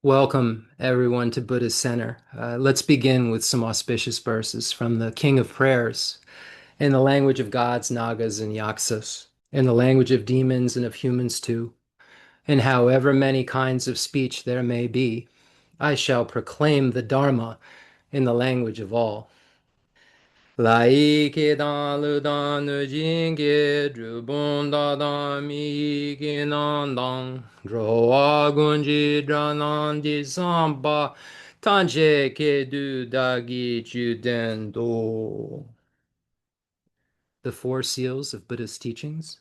Welcome, everyone, to Buddhist Center. Let's begin with some auspicious verses from the King of Prayers in the language of gods, Nagas, and Yaksas, in the language of demons and of humans too, and however many kinds of speech there may be, I shall proclaim the Dharma in the language of all. Lai ke dan lu dan nu jing ge zhu bong da dan mi ke nan dang zhuo wa gun ji zhan nan di san ba tan che ke du da gi ju den do. The four seals of Buddhist teachings.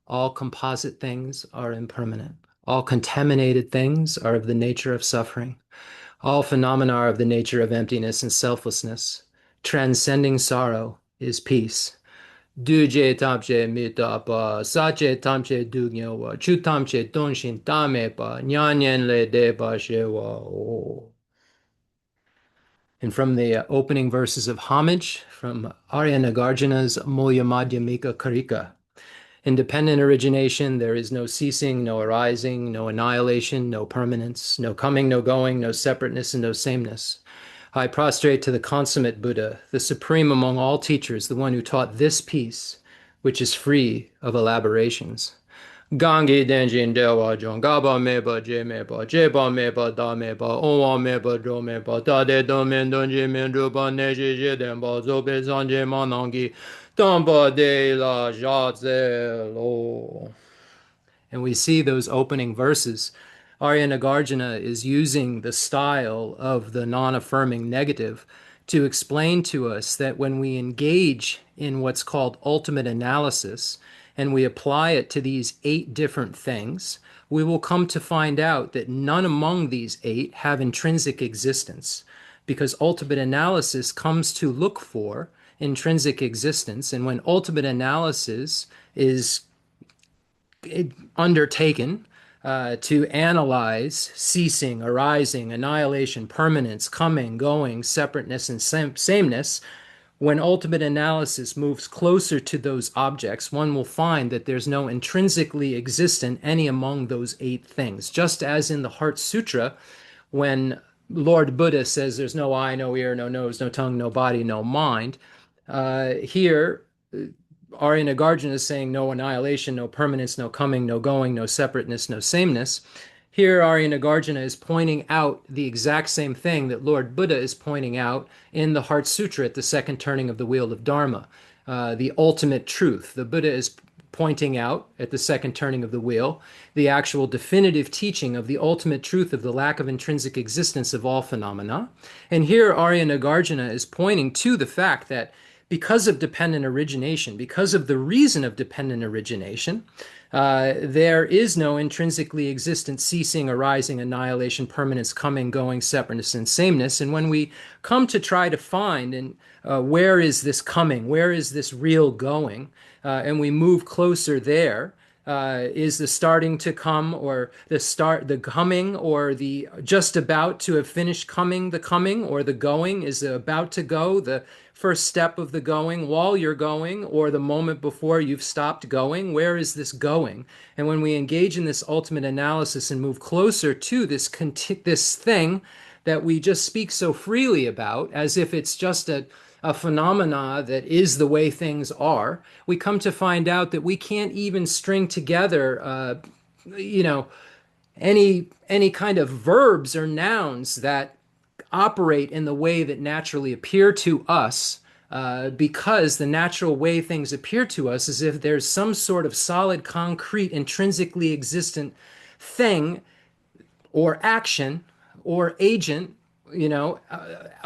All composite things are impermanent. All contaminated things are of the nature of suffering. All phenomena are of the nature of emptiness and selflessness. Transcending sorrow is peace. Duje tamche mitapa, sache tamche dugyewa, chu tamche donshin tamepa, nyanyen le deba shewa o. And from the opening verses of homage from Arya Nagarjuna's Mulya Madhyamika Karika. Independent origination, there is no ceasing, no arising, no annihilation, no permanence, no coming, no going, no separateness, and no sameness. I prostrate to the consummate Buddha, the supreme among all teachers, the one who taught this peace, which is free of elaborations. Gangi denjin dewa jongaba meba je meba jeba meba da meba onwa meba dro meba da de domen donji min drupa neji je denba zobe zanje manangi damba de la jaze lo. And we see those opening verses. Arya Nagarjuna is using the style of the non-affirming negative to explain to us that when we engage in what's called ultimate analysis and we apply it to these 8 different things, we will come to find out that none among these 8 have intrinsic existence, because ultimate analysis comes to look for intrinsic existence. And when ultimate analysis is undertaken to analyze ceasing, arising, annihilation, permanence, coming, going, separateness, and sameness, when ultimate analysis moves closer to those objects, one will find that there's no intrinsically existent any among those 8 things. Just as in the Heart Sutra, when Lord Buddha says there's no eye, no ear, no nose, no tongue, no body, no mind, here Arya Nagarjuna is saying no annihilation, no permanence, no coming, no going, no separateness, no sameness. Here, Arya Nagarjuna is pointing out the exact same thing that Lord Buddha is pointing out in the Heart Sutra at the second turning of the Wheel of Dharma, the ultimate truth. The Buddha is pointing out at the second turning of the wheel the actual definitive teaching of the ultimate truth of the lack of intrinsic existence of all phenomena. And here, Arya Nagarjuna is pointing to the fact that because of dependent origination, because of the reason of dependent origination, there is no intrinsically existent ceasing, arising, annihilation, permanence, coming, going, separateness, and sameness. And when we come to try to find where is this coming, where is this real going, and we move closer there, is the starting to come, or the coming, or the just about to have finished coming, the coming, or the going is the about to go, the first step of the going while you're going, or the moment before you've stopped going? Where is this going? And when we engage in this ultimate analysis and move closer to this thing that we just speak so freely about, as if it's just a phenomena that is the way things are, we come to find out that we can't even string together, any kind of verbs or nouns that operate in the way that naturally appear to us, because the natural way things appear to us is if there's some sort of solid, concrete, intrinsically existent thing or action or agent,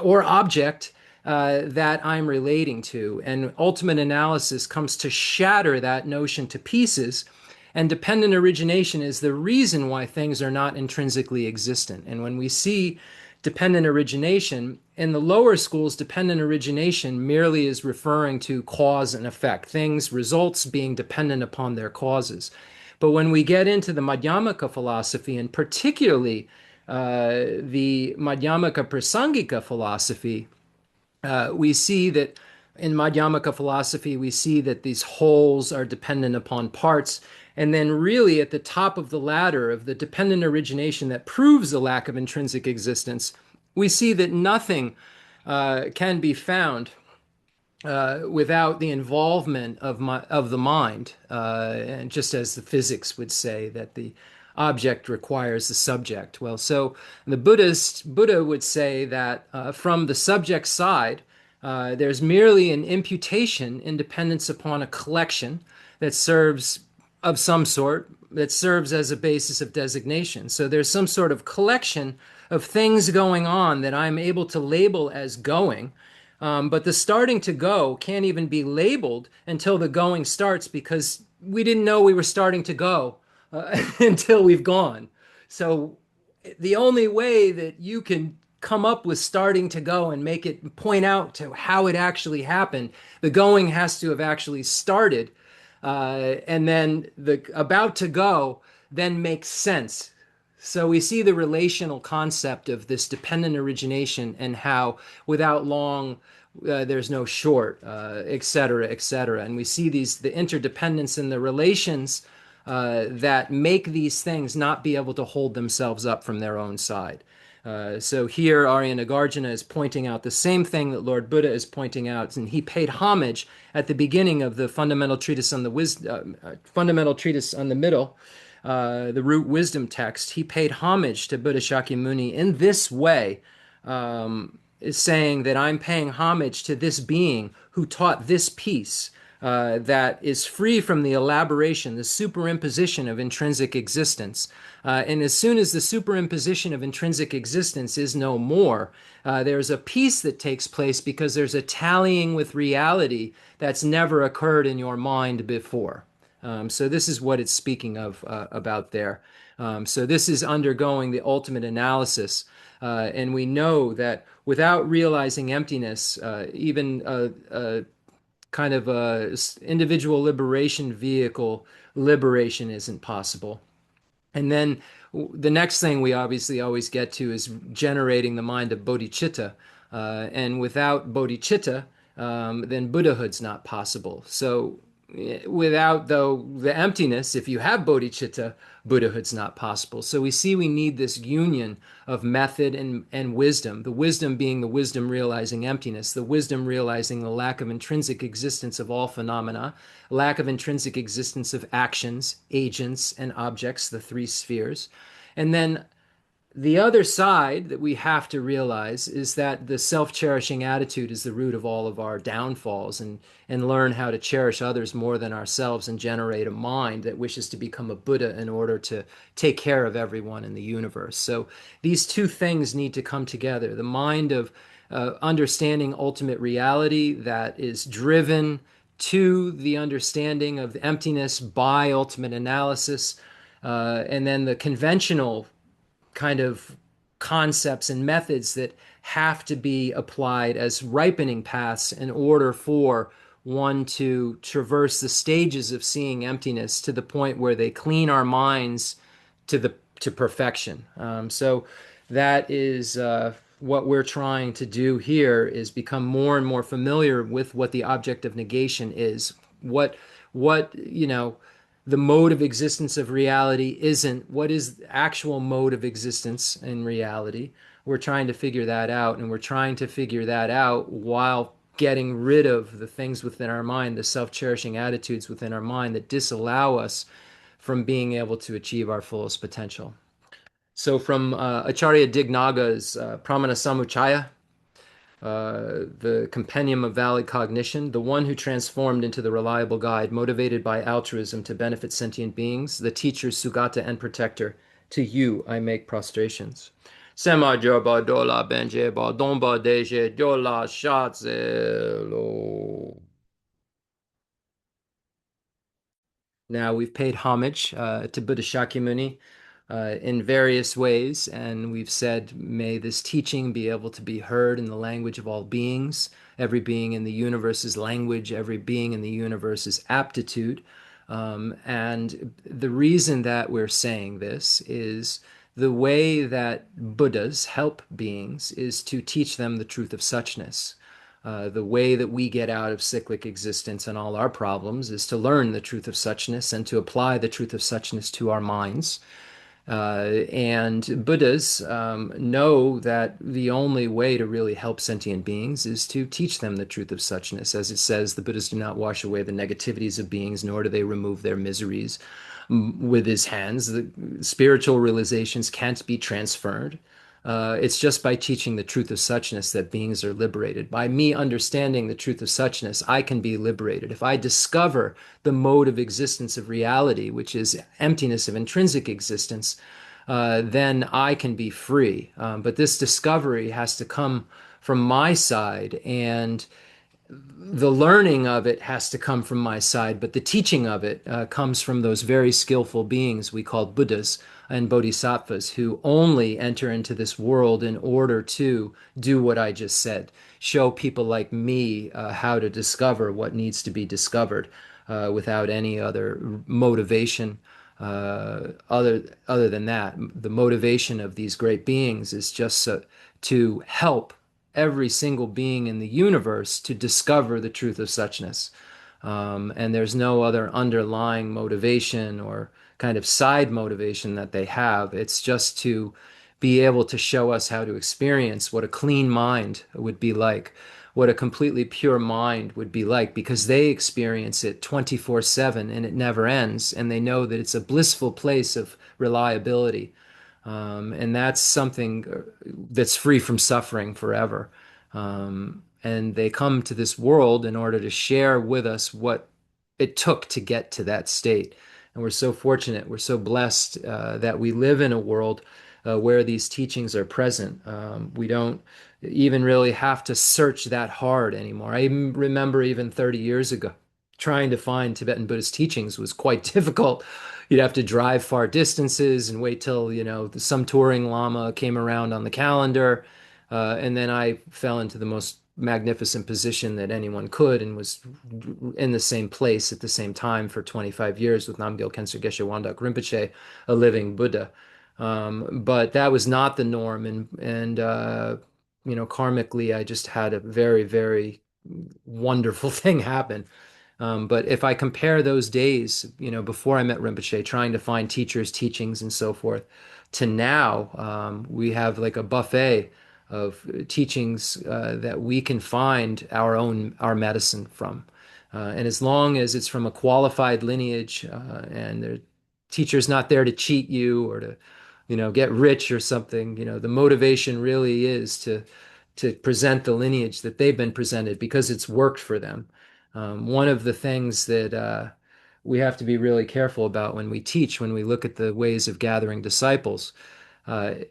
or object that I'm relating to. And ultimate analysis comes to shatter that notion to pieces. And dependent origination is the reason why things are not intrinsically existent. And when we see dependent origination, in the lower schools, dependent origination merely is referring to cause and effect, things, results being dependent upon their causes. But when we get into the Madhyamaka philosophy, and particularly the Madhyamaka Prasangika philosophy, we see that in Madhyamaka philosophy, we see that these wholes are dependent upon parts. And then, really, at the top of the ladder of the dependent origination that proves a lack of intrinsic existence, we see that nothing can be found without the involvement of the mind, and just as the physics would say that the object requires the subject. Well, so the Buddha would say that from the subject side, there's merely an imputation in dependence upon a collection that serves of some sort that serves as a basis of designation. So there's some sort of collection of things going on that I'm able to label as going, but the starting to go can't even be labeled until the going starts because we didn't know we were starting to go until we've gone. So the only way that you can come up with starting to go and make it point out to how it actually happened, the going has to have actually started. And then the about to go then makes sense. So we see the relational concept of this dependent origination and how without long there's no short, et cetera, et cetera. And we see the interdependence and the relations that make these things not be able to hold themselves up from their own side. So here Arya Nagarjuna is pointing out the same thing that Lord Buddha is pointing out, and he paid homage at the beginning of the fundamental treatise on the fundamental treatise on the middle, the root wisdom text. He paid homage to Buddha Shakyamuni in this way, is saying that I'm paying homage to this being who taught this piece. That is free from the elaboration, the superimposition of intrinsic existence. And as soon as the superimposition of intrinsic existence is no more, there's a peace that takes place because there's a tallying with reality that's never occurred in your mind before. So this is what it's speaking of about there. So this is undergoing the ultimate analysis. And we know that without realizing emptiness, even kind of a individual liberation vehicle liberation isn't possible. And then the next thing we obviously always get to is generating the mind of bodhicitta. And without bodhicitta, then Buddhahood's not possible. So without, though, the emptiness, if you have bodhicitta, Buddhahood's not possible. So we see we need this union of method and wisdom, the wisdom being the wisdom realizing emptiness, the wisdom realizing the lack of intrinsic existence of all phenomena, lack of intrinsic existence of actions, agents, and objects, the three spheres. And then the other side that we have to realize is that the self-cherishing attitude is the root of all of our downfalls, and learn how to cherish others more than ourselves and generate a mind that wishes to become a Buddha in order to take care of everyone in the universe. So these two things need to come together. The mind of understanding ultimate reality that is driven to the understanding of emptiness by ultimate analysis, and then the conventional kind of concepts and methods that have to be applied as ripening paths in order for one to traverse the stages of seeing emptiness to the point where they clean our minds to perfection. So that is what we're trying to do here, is become more and more familiar with what the object of negation is, what the mode of existence of reality isn't. What is the actual mode of existence in reality? We're trying to figure that out, and we're trying to figure that out while getting rid of the things within our mind, the self-cherishing attitudes within our mind that disallow us from being able to achieve our fullest potential. So from Acharya Dignaga's Pramana Samuchaya, the Compendium of Valid Cognition, the one who transformed into the reliable guide, motivated by altruism to benefit sentient beings, the teacher, Sugata, and protector, to you I make prostrations. Sema Jorba Dola Benjeba Domba Deje Dola Shatzelo. Now, we've paid homage to Buddha Shakyamuni in various ways, and we've said, may this teaching be able to be heard in the language of all beings. Every being in the universe is language, every being in the universe is aptitude. And the reason that we're saying this is the way that Buddhas help beings is to teach them the truth of suchness. The way that we get out of cyclic existence and all our problems is to learn the truth of suchness and to apply the truth of suchness to our minds. And Buddhas know that the only way to really help sentient beings is to teach them the truth of suchness. As it says, the Buddhas do not wash away the negativities of beings, nor do they remove their miseries with his hands. The spiritual realizations can't be transferred. It's just by teaching the truth of suchness that beings are liberated. By me understanding the truth of suchness, I can be liberated. If I discover the mode of existence of reality, which is emptiness of intrinsic existence, then I can be free. But this discovery has to come from my side, and the learning of it has to come from my side, but the teaching of it comes from those very skillful beings we call Buddhas and Bodhisattvas who only enter into this world in order to do what I just said, show people like me how to discover what needs to be discovered without any other motivation. Other than that, the motivation of these great beings is just to help every single being in the universe to discover the truth of suchness. And there's no other underlying motivation or kind of side motivation that they have. It's just to be able to show us how to experience what a clean mind would be like, what a completely pure mind would be like, because they experience it 24/7 and it never ends. And they know that it's a blissful place of reliability. And that's something that's free from suffering forever. And they come to this world in order to share with us what it took to get to that state. And we're so fortunate, we're so blessed that we live in a world where these teachings are present. We don't even really have to search that hard anymore. I remember even 30 years ago, trying to find Tibetan Buddhist teachings was quite difficult. You'd have to drive far distances and wait till, some touring Lama came around on the calendar. And then I fell into the most magnificent position that anyone could and was in the same place at the same time for 25 years with Namgyal Khensur Geshe Wangdak Rinpoche, a living Buddha. But that was not the norm. And karmically, I just had a very, very wonderful thing happen. But if I compare those days, before I met Rinpoche, trying to find teachers, teachings, and so forth, to now, we have like a buffet of teachings that we can find our medicine from. And as long as it's from a qualified lineage, and the teacher's not there to cheat you or to, get rich or something, the motivation really is to present the lineage that they've been presented because it's worked for them. One of the things that we have to be really careful about when we teach, when we look at the ways of gathering disciples,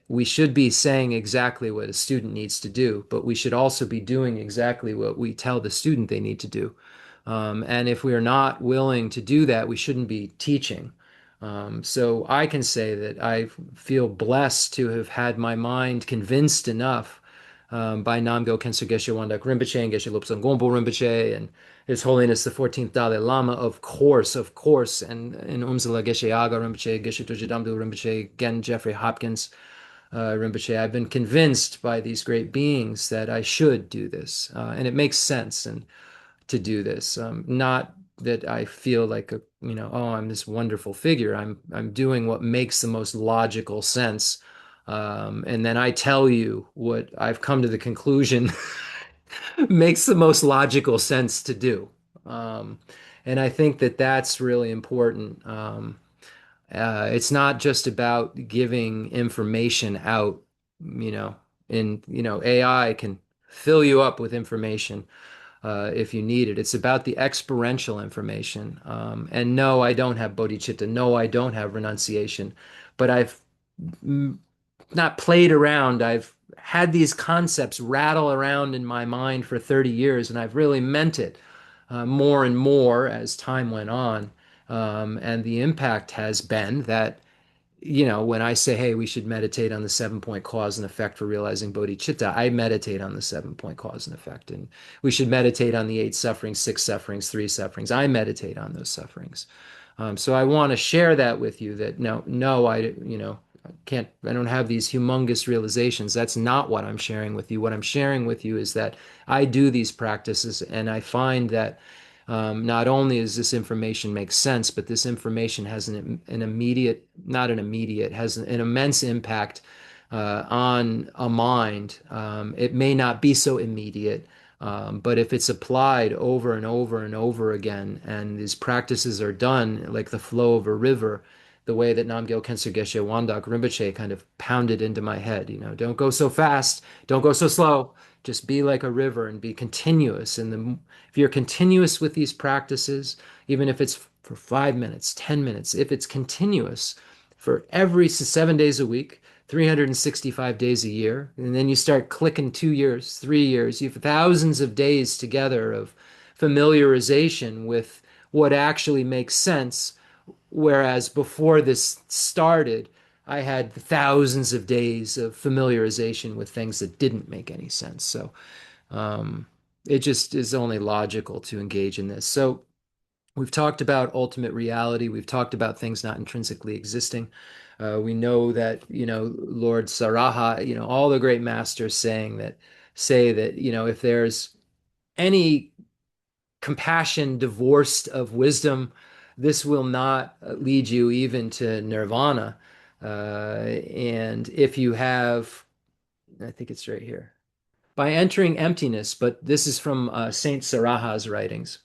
we should be saying exactly what a student needs to do, but we should also be doing exactly what we tell the student they need to do. And if we are not willing to do that, we shouldn't be teaching. So I can say that I feel blessed to have had my mind convinced enough by Namgyal Khensur Geshe Wangdak Rinpoche and Geshe Lobsang Gonpo Rinpoche and His Holiness the 14th Dalai Lama, of course, and Umse Geshe Agha Rinpoche, Geshe Dorji Damdul Rinpoche, again Jeffrey Hopkins Rinpoche. I've been convinced by these great beings that I should do this, and it makes sense and to do this. Not that I feel like oh, I'm this wonderful figure. I'm doing what makes the most logical sense. And then I tell you what I've come to the conclusion makes the most logical sense to do. Um, and I think that that's really important. It's not just about giving information out, you know, AI can fill you up with information if you need it. It's about the experiential information. And no, I don't have bodhicitta. No, I don't have renunciation. But I've not played around. I've had these concepts rattle around in my mind for 30 years, and I've really meant it more and more as time went on. And the impact has been that, when I say, hey, we should meditate on the 7-point cause and effect for realizing bodhicitta, I meditate on the 7-point cause and effect. And we should meditate on the 8 sufferings, 6 sufferings, 3 sufferings. I meditate on those sufferings. So I want to share that with you that no, I don't have these humongous realizations. That's not what I'm sharing with you. What I'm sharing with you is that I do these practices and I find that not only does this information make sense, but this information has an immediate, not an immediate, has an immense impact on a mind. It may not be so immediate, but if it's applied over and over and over again, and these practices are done like the flow of a river, the way that Namgyal Khensur Geshe Wangdak Rinpoche kind of pounded into my head, don't go so fast, don't go so slow, just be like a river and be continuous. And if you're continuous with these practices, even if it's for 5 minutes, 10 minutes, if it's continuous for every 7 days a week, 365 days a year, and then you start clicking 2 years, 3 years, you have thousands of days together of familiarization with what actually makes sense. Whereas before this started, I had thousands of days of familiarization with things that didn't make any sense. So um, it just is only logical to engage in this. So we've talked about ultimate reality. We've talked about things not intrinsically existing. We know that, Lord Saraha, all the great masters say that, if there's any compassion divorced of wisdom, this will not lead you even to nirvana. And if you have, I think it's right here, by entering emptiness, but this is from Saint Saraha's writings.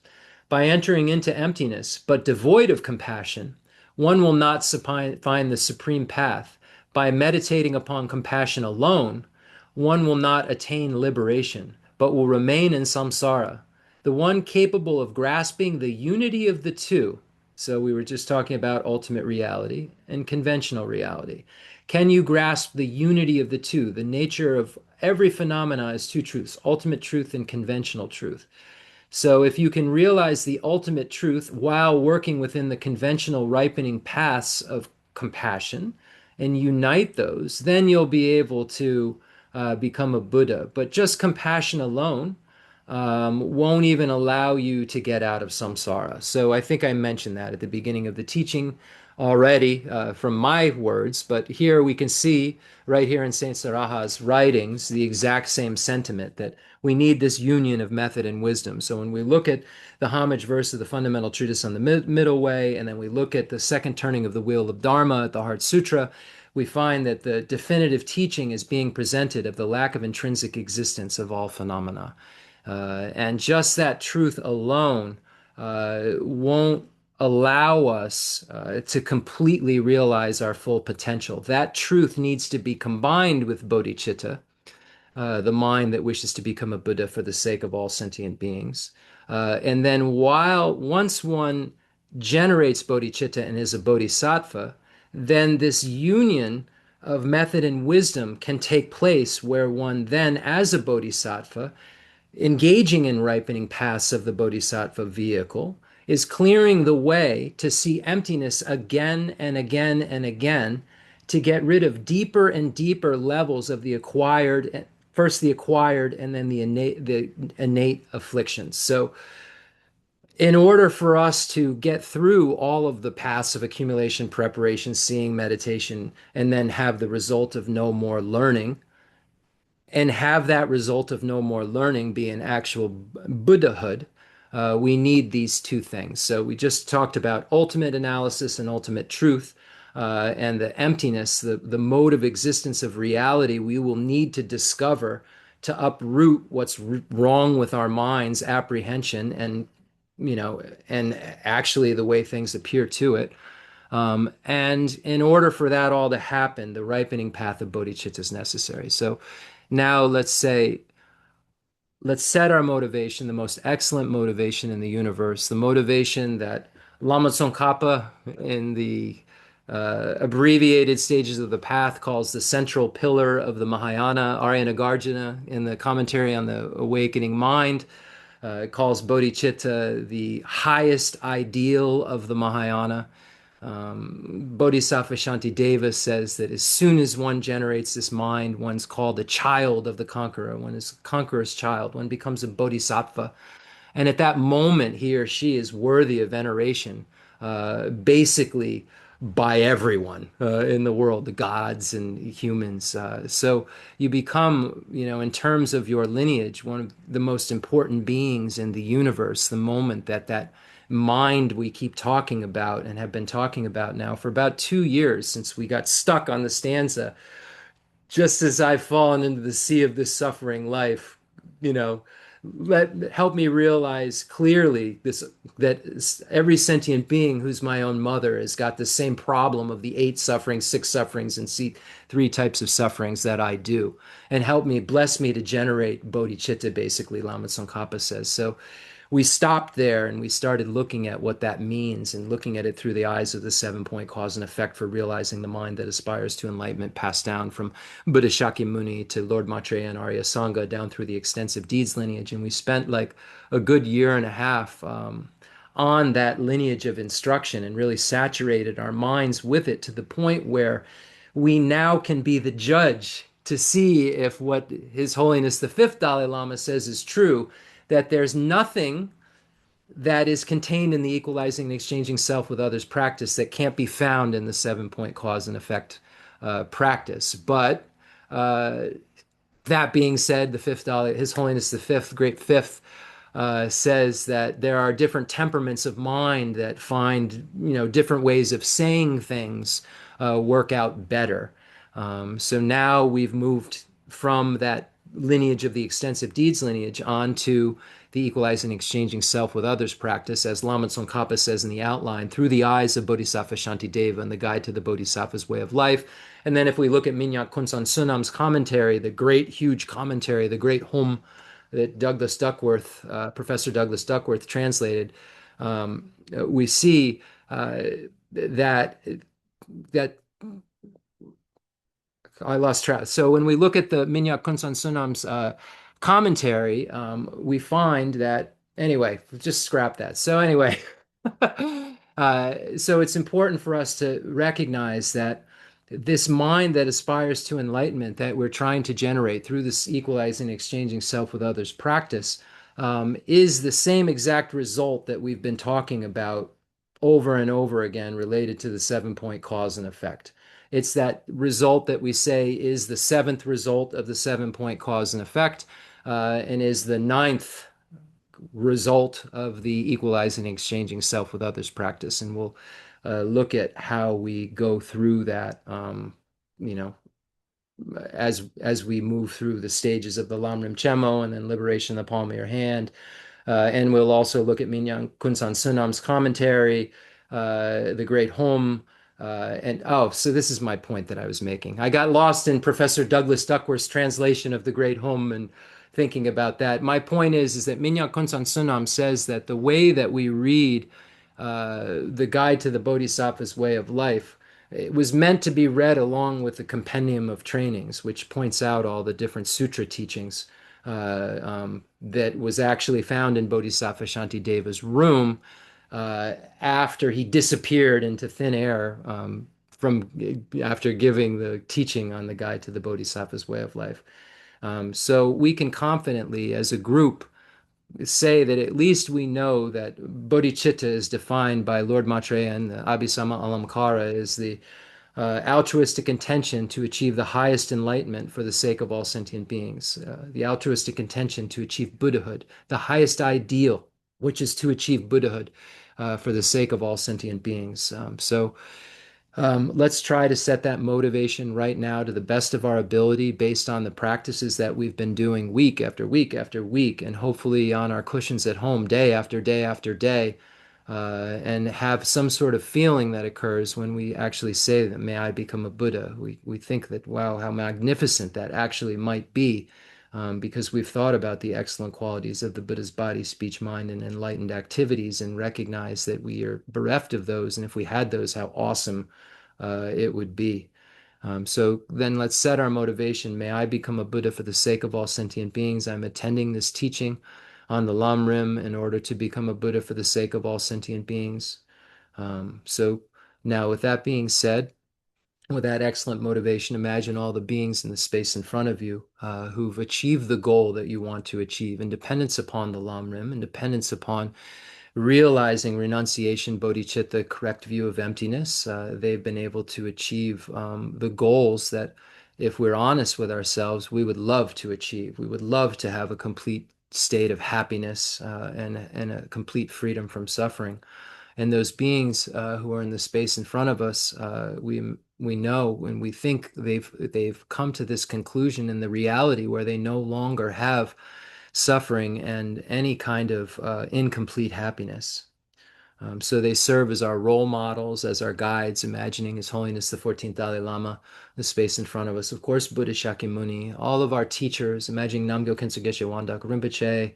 By entering into emptiness, but devoid of compassion, one will not find the supreme path. By meditating upon compassion alone, one will not attain liberation, but will remain in samsara. The one capable of grasping the unity of the two. So we were just talking about ultimate reality and conventional reality. Can you grasp the unity of the two? The nature of every phenomena is two truths, ultimate truth and conventional truth. So if you can realize the ultimate truth while working within the conventional ripening paths of compassion and unite those, then you'll be able to become a Buddha. But just compassion alone won't even allow you to get out of samsara. So I think I mentioned that at the beginning of the teaching already from my words, but here we can see right here in Saint Saraha's writings the exact same sentiment that we need this union of method and wisdom. So when we look at the homage verse of the fundamental treatise on the middle way, and then we look at the second turning of the wheel of Dharma at the Heart Sutra, we find that the definitive teaching is being presented of the lack of intrinsic existence of all phenomena. And just that truth alone won't allow us to completely realize our full potential. That truth needs to be combined with bodhicitta, the mind that wishes to become a Buddha for the sake of all sentient beings. And then once one generates bodhicitta and is a bodhisattva, then this union of method and wisdom can take place where one then, as a bodhisattva, engaging in ripening paths of the bodhisattva vehicle, is clearing the way to see emptiness again and again and again, to get rid of deeper and deeper levels of the acquired, first the acquired and then the innate afflictions. So in order for us to get through all of the paths of accumulation, preparation, seeing, meditation, and then have the result of no more learning, and have that result of no more learning be an actual Buddhahood, we need these two things. So we just talked about ultimate analysis and ultimate truth, and the emptiness, the mode of existence of reality we will need to discover to uproot what's wrong with our mind's apprehension and actually the way things appear to it. And in order for that all to happen, the ripening path of bodhicitta is necessary. So now let's set our motivation, the most excellent motivation in the universe, the motivation that Lama Tsongkhapa in the abbreviated stages of the path calls the central pillar of the Mahayana, Aryanagarjuna in the commentary on the awakening mind. It calls bodhicitta the highest ideal of the Mahayana. Bodhisattva Shantideva says that as soon as one generates this mind, one's called a child of the conqueror. One is a conqueror's child. One becomes a bodhisattva. And at that moment, he or she is worthy of veneration, basically by everyone in the world, the gods and humans. So you become, in terms of your lineage, one of the most important beings in the universe, the moment that that mind we keep talking about and have been talking about now for about 2 years since we got stuck on the stanza just as I've fallen into the sea of this suffering life, you know, help me realize clearly this that every sentient being who's my own mother has got the same problem of the eight sufferings, six sufferings, and see three types of sufferings that I do. And help me, bless me to generate bodhicitta, basically, Lama Tsongkhapa says. So we stopped there and we started looking at what that means and looking at it through the eyes of the 7-point cause and effect for realizing the mind that aspires to enlightenment, passed down from Buddha Shakyamuni to Lord Maitreya and Arya Sangha down through the extensive deeds lineage. And we spent like a good year and a half on that lineage of instruction and really saturated our minds with it to the point where we now can be the judge to see if what His Holiness the Fifth Dalai Lama says is true, that there's nothing that is contained in the equalizing and exchanging self with others practice that can't be found in the 7-point cause and effect practice. But uh, that being said, the fifth Dalai, His Holiness the Fifth, Great Fifth, says that there are different temperaments of mind that find, different ways of saying things work out better. So now we've moved from that lineage of the extensive deeds lineage onto the equalizing and exchanging self with others practice, as Lama Tsongkhapa says in the outline, through the eyes of Bodhisattva Shantideva and the Guide to the Bodhisattva's Way of Life. And then if we look at Minyak Kunsan Sunam's commentary, the great, huge commentary, the great home that Professor Douglas Duckworth translated, we see that that I lost track. So when we look at the Minyak Kunsan Sunam's commentary, we find that, anyway, just scrap that. So anyway, so it's important for us to recognize that this mind that aspires to enlightenment that we're trying to generate through this equalizing and exchanging self with others practice is the same exact result that we've been talking about over and over again related to the 7-point cause and effect. It's that result that we say is the seventh result of the 7-point cause and effect, and is the ninth result of the equalizing and exchanging self with others practice. And we'll look at how we go through that, you know, as we move through the stages of the Lamrim Chemo and then liberation of the palm of your hand. And we'll also look at Minyan Kunsan Sunam's commentary, the Great Home. So this is my point that I was making. I got lost in Professor Douglas Duckworth's translation of the Great Home and thinking about that. My point is that Minyan Kunsan Sunam says that the way that we read the Guide to the Bodhisattva's Way of Life, it was meant to be read along with the compendium of trainings, which points out all the different sutra teachings that was actually found in Bodhisattva Shantideva's room after he disappeared into thin air from after giving the teaching on the Guide to the Bodhisattva's Way of Life. So we can confidently, as a group, say that at least we know that bodhicitta is defined by Lord Maitreya and the Abhisama Alamkara is the altruistic intention to achieve the highest enlightenment for the sake of all sentient beings, the altruistic intention to achieve Buddhahood, the highest ideal, which is to achieve Buddhahood for the sake of all sentient beings. Let's try to set that motivation right now to the best of our ability based on the practices that we've been doing week after week after week, and hopefully on our cushions at home day after day after day, and have some sort of feeling that occurs when we actually say that, may I become a Buddha. We think that, wow, how magnificent that actually might be, because we've thought about the excellent qualities of the Buddha's body, speech, mind, and enlightened activities, and recognize that we are bereft of those. And if we had those, how awesome it would be. So then let's set our motivation. May I become a Buddha for the sake of all sentient beings. I'm attending this teaching on the Lamrim in order to become a Buddha for the sake of all sentient beings. So now, with that being said, with that excellent motivation, imagine all the beings in the space in front of you who've achieved the goal that you want to achieve in dependence upon the Lamrim, in dependence upon realizing renunciation, bodhicitta, correct view of emptiness, they've been able to achieve the goals that, if we're honest with ourselves, we would love to achieve. We would love to have a complete state of happiness and a complete freedom from suffering. And those beings who are in the space in front of us, we know when we think they've come to this conclusion in the reality where they no longer have suffering and any kind of incomplete happiness. So they serve as our role models, as our guides, imagining His Holiness the 14th Dalai Lama, the space in front of us. Of course, Buddha Shakyamuni, all of our teachers, imagining Namgyal Khensur Geshe Wangdak Rinpoche,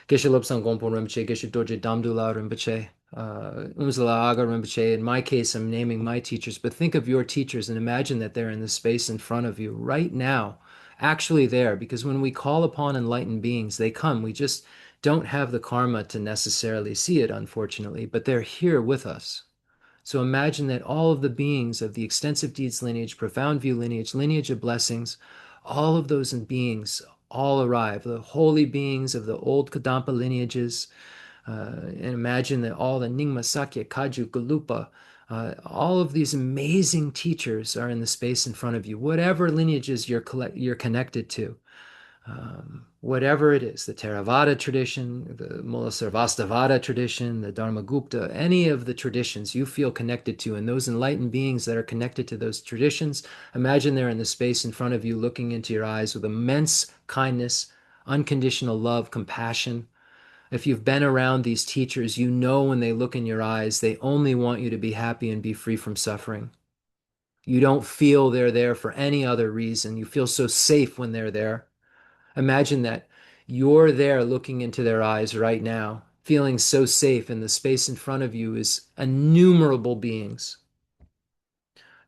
Geshe Lobsang Gonpo Rinpoche, Geshe Dorji Damdul Rinpoche, Umse Agha Rinpoche. In my case, I'm naming my teachers, but think of your teachers and imagine that they're in the space in front of you right now, actually there, because when we call upon enlightened beings, they come. We just don't have the karma to necessarily see it, unfortunately, but they're here with us. So imagine that all of the beings of the extensive deeds lineage, profound view lineage, lineage of blessings, all of those beings all arrive, the holy beings of the old Kadampa lineages, and imagine that all the Nyingma, Sakya, Kaju, Galupa, all of these amazing teachers are in the space in front of you, whatever lineages you're connected to. Whatever it is, the Theravada tradition, the Mulasarvastivada tradition, the Dharmagupta, any of the traditions you feel connected to, and those enlightened beings that are connected to those traditions, imagine they're in the space in front of you, looking into your eyes with immense kindness, unconditional love, compassion. If you've been around these teachers, you know when they look in your eyes, they only want you to be happy and be free from suffering. You don't feel they're there for any other reason. You feel so safe when they're there. Imagine that you're there looking into their eyes right now, feeling so safe, and the space in front of you is innumerable beings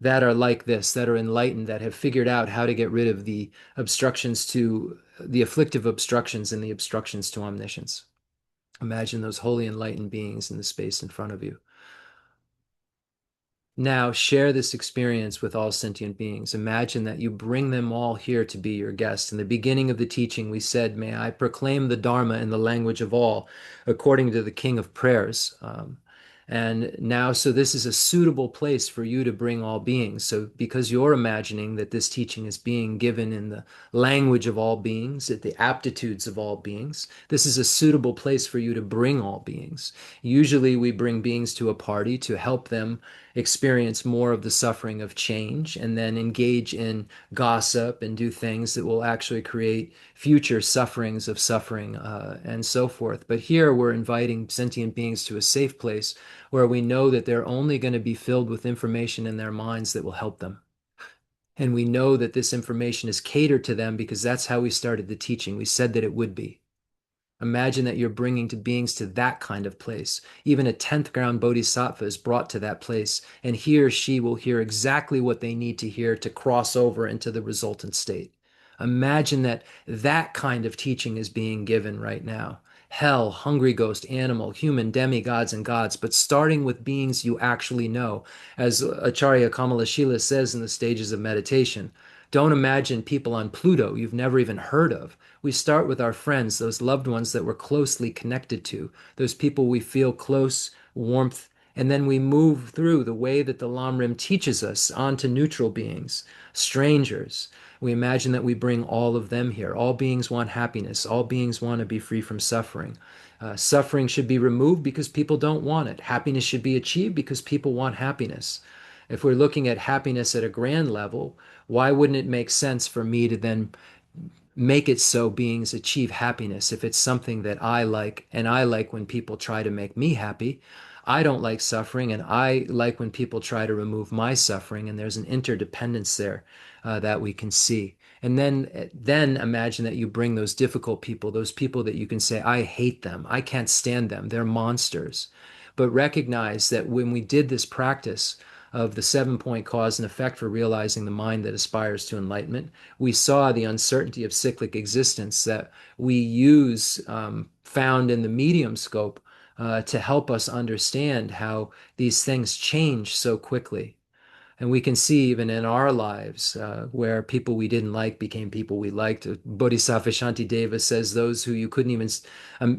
that are like this, that are enlightened, that have figured out how to get rid of the obstructions to the afflictive obstructions and the obstructions to omniscience. Imagine those holy enlightened beings in the space in front of you. Now share this experience with all sentient beings. Imagine that you bring them all here to be your guests. In the beginning of the teaching, we said, may I proclaim the Dharma in the language of all, according to the King of Prayers. And now, so this is a suitable place for you to bring all beings. So because you're imagining that this teaching is being given in the language of all beings, at the aptitudes of all beings, this is a suitable place for you to bring all beings. Usually we bring beings to a party to help them experience more of the suffering of change and then engage in gossip and do things that will actually create future sufferings of suffering and so forth. But here we're inviting sentient beings to a safe place where we know that they're only going to be filled with information in their minds that will help them. And we know that this information is catered to them because that's how we started the teaching. We said that it would be. Imagine that you're bringing to beings to that kind of place. Even a 10th ground bodhisattva is brought to that place, and he or she will hear exactly what they need to hear to cross over into the resultant state. Imagine that that kind of teaching is being given right now. Hell, hungry ghost, animal, human, demigods, and gods, but starting with beings you actually know. As Acharya Kamalashila says in the stages of meditation, don't imagine people on Pluto you've never even heard of. We start with our friends, those loved ones that we're closely connected to, those people we feel close, warmth, and then we move through the way that the Lamrim teaches us onto neutral beings, strangers. We imagine that we bring all of them here. All beings want happiness. All beings want to be free from suffering. Suffering should be removed because people don't want it. Happiness should be achieved because people want happiness. If we're looking at happiness at a grand level, why wouldn't it make sense for me to then make it so beings achieve happiness if it's something that I like, and I like when people try to make me happy? I don't like suffering, and I like when people try to remove my suffering, and there's an interdependence there that we can see. And then imagine that you bring those difficult people, those people that you can say, I hate them, I can't stand them, they're monsters. But recognize that when we did this practice of the 7-point cause and effect for realizing the mind that aspires to enlightenment, we saw the uncertainty of cyclic existence that we use found in the medium scope to help us understand how these things change so quickly. And we can see even in our lives where people we didn't like became people we liked. Bodhisattva Shantideva says those who you couldn't even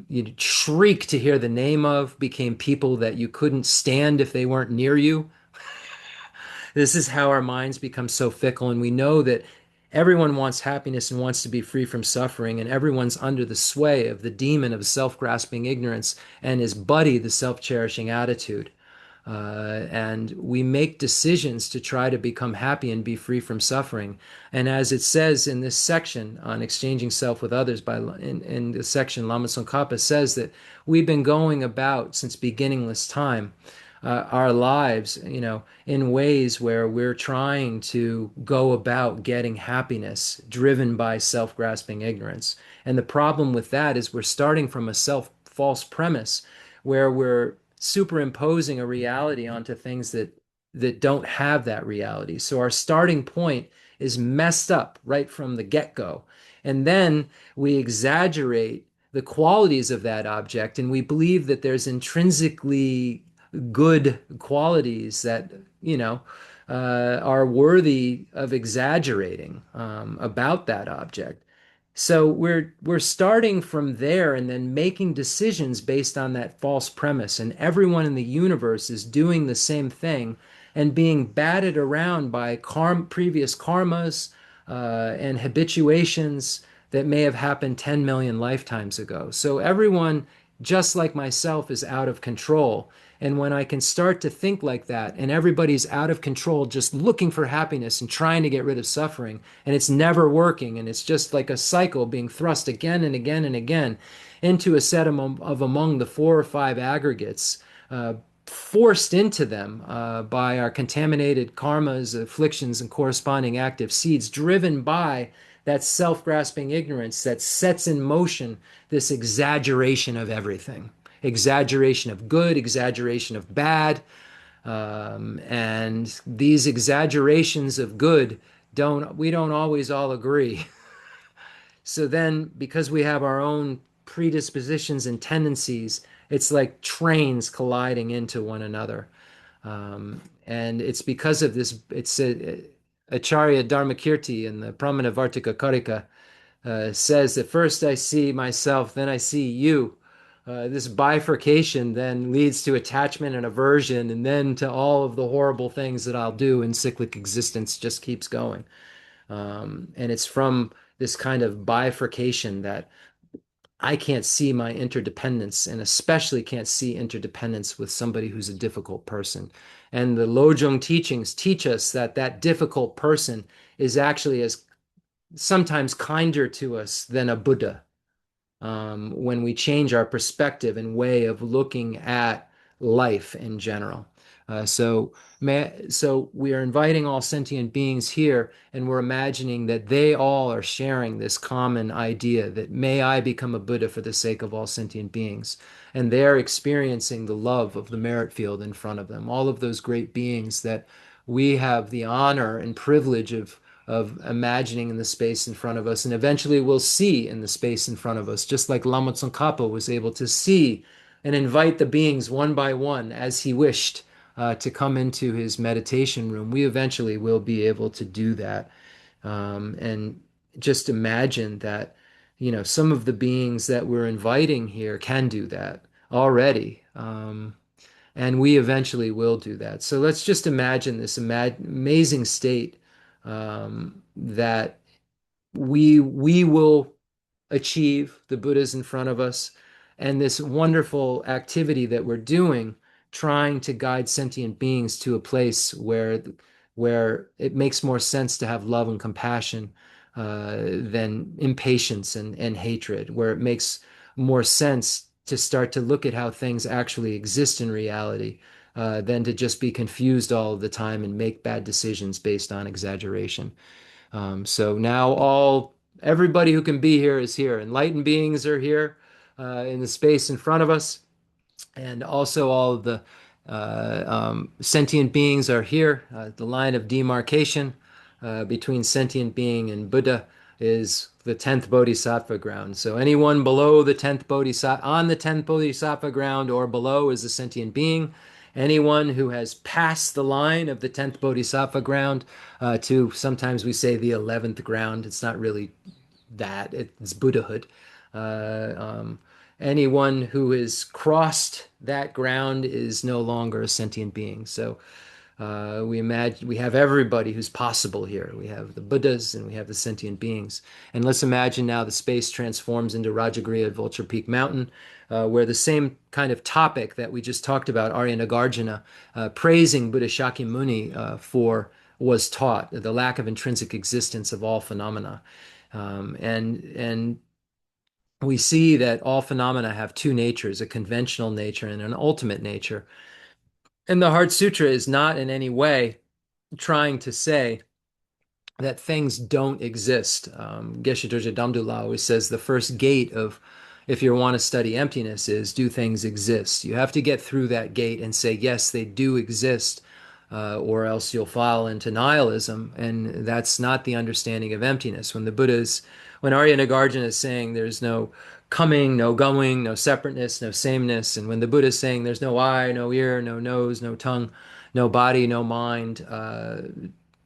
you shriek to hear the name of became people that you couldn't stand if they weren't near you. This is how our minds become so fickle, and we know that everyone wants happiness and wants to be free from suffering, and everyone's under the sway of the demon of self-grasping ignorance and his buddy, the self-cherishing attitude. And we make decisions to try to become happy and be free from suffering. And as it says in this section on exchanging self with others, in the section, Lama Tsongkhapa says that we've been going about since beginningless time our lives, in ways where we're trying to go about getting happiness driven by self-grasping ignorance. And the problem with that is we're starting from a false premise where we're superimposing a reality onto things that don't have that reality. So our starting point is messed up right from the get-go. And then we exaggerate the qualities of that object, and we believe that there's intrinsically good qualities that, are worthy of exaggerating about that object. So we're starting from there and then making decisions based on that false premise. And everyone in the universe is doing the same thing and being batted around by previous karmas and habituations that may have happened 10 million lifetimes ago. So everyone, just like myself, is out of control. And when I can start to think like that, and everybody's out of control, just looking for happiness and trying to get rid of suffering, and it's never working, and it's just like a cycle being thrust again and again and again into a set of among the 4 or 5 aggregates, forced into them by our contaminated karmas, afflictions, and corresponding active seeds, driven by that self-grasping ignorance that sets in motion this exaggeration of everything. Exaggeration of good, exaggeration of bad. And these exaggerations of good we don't always all agree. So then, because we have our own predispositions and tendencies, it's like trains colliding into one another. And it's because of this, Acharya Dharmakirti in the Pramana Vartika Karika says that first I see myself, then I see you. This bifurcation then leads to attachment and aversion, and then to all of the horrible things that I'll do, and cyclic existence just keeps going. And it's from this kind of bifurcation that I can't see my interdependence, and especially can't see interdependence with somebody who's a difficult person. And the Lojong teachings teach us that that difficult person is actually as sometimes kinder to us than a Buddha, when we change our perspective and way of looking at life in general. So we are inviting all sentient beings here, and we're imagining that they all are sharing this common idea that may I become a Buddha for the sake of all sentient beings. And they're experiencing the love of the merit field in front of them, all of those great beings that we have the honor and privilege of imagining in the space in front of us, and eventually we'll see in the space in front of us, just like Lama Tsongkhapa was able to see and invite the beings one by one as he wished to come into his meditation room. We eventually will be able to do that. And just imagine that, some of the beings that we're inviting here can do that already. And we eventually will do that. So let's just imagine this amazing state that we will achieve, the Buddhas in front of us, and this wonderful activity that we're doing, trying to guide sentient beings to a place where it makes more sense to have love and compassion than impatience and hatred, where it makes more sense to start to look at how things actually exist in reality than to just be confused all of the time and make bad decisions based on exaggeration. So now everybody who can be here is here. Enlightened beings are here in the space in front of us, and also all of the sentient beings are here. The line of demarcation between sentient being and Buddha is the 10th Bodhisattva ground. So anyone below the 10th Bodhisattva, on the 10th Bodhisattva ground or below, is a sentient being. Anyone who has passed the line of the 10th Bodhisattva ground to sometimes we say the 11th ground. It's not really that, it's Buddhahood. Uh, um, Anyone who has crossed that ground is no longer a sentient being. So we imagine we have everybody who's possible here. We have the Buddhas and we have the sentient beings. And let's imagine now the space transforms into Rajagriha at Vulture Peak Mountain, where the same kind of topic that we just talked about, Arya Nagarjuna, praising Buddha Shakyamuni was taught, the lack of intrinsic existence of all phenomena. And we see that all phenomena have two natures, a conventional nature and an ultimate nature. And the Heart Sutra is not in any way trying to say that things don't exist. Geshe Damdul always says the first gate of if you want to study emptiness is, do things exist? You have to get through that gate and say, yes, they do exist, or else you'll fall into nihilism. And that's not the understanding of emptiness. When Arya Nagarjuna is saying there's no coming, no going, no separateness, no sameness, and when the Buddha is saying there's no eye, no ear, no nose, no tongue, no body, no mind,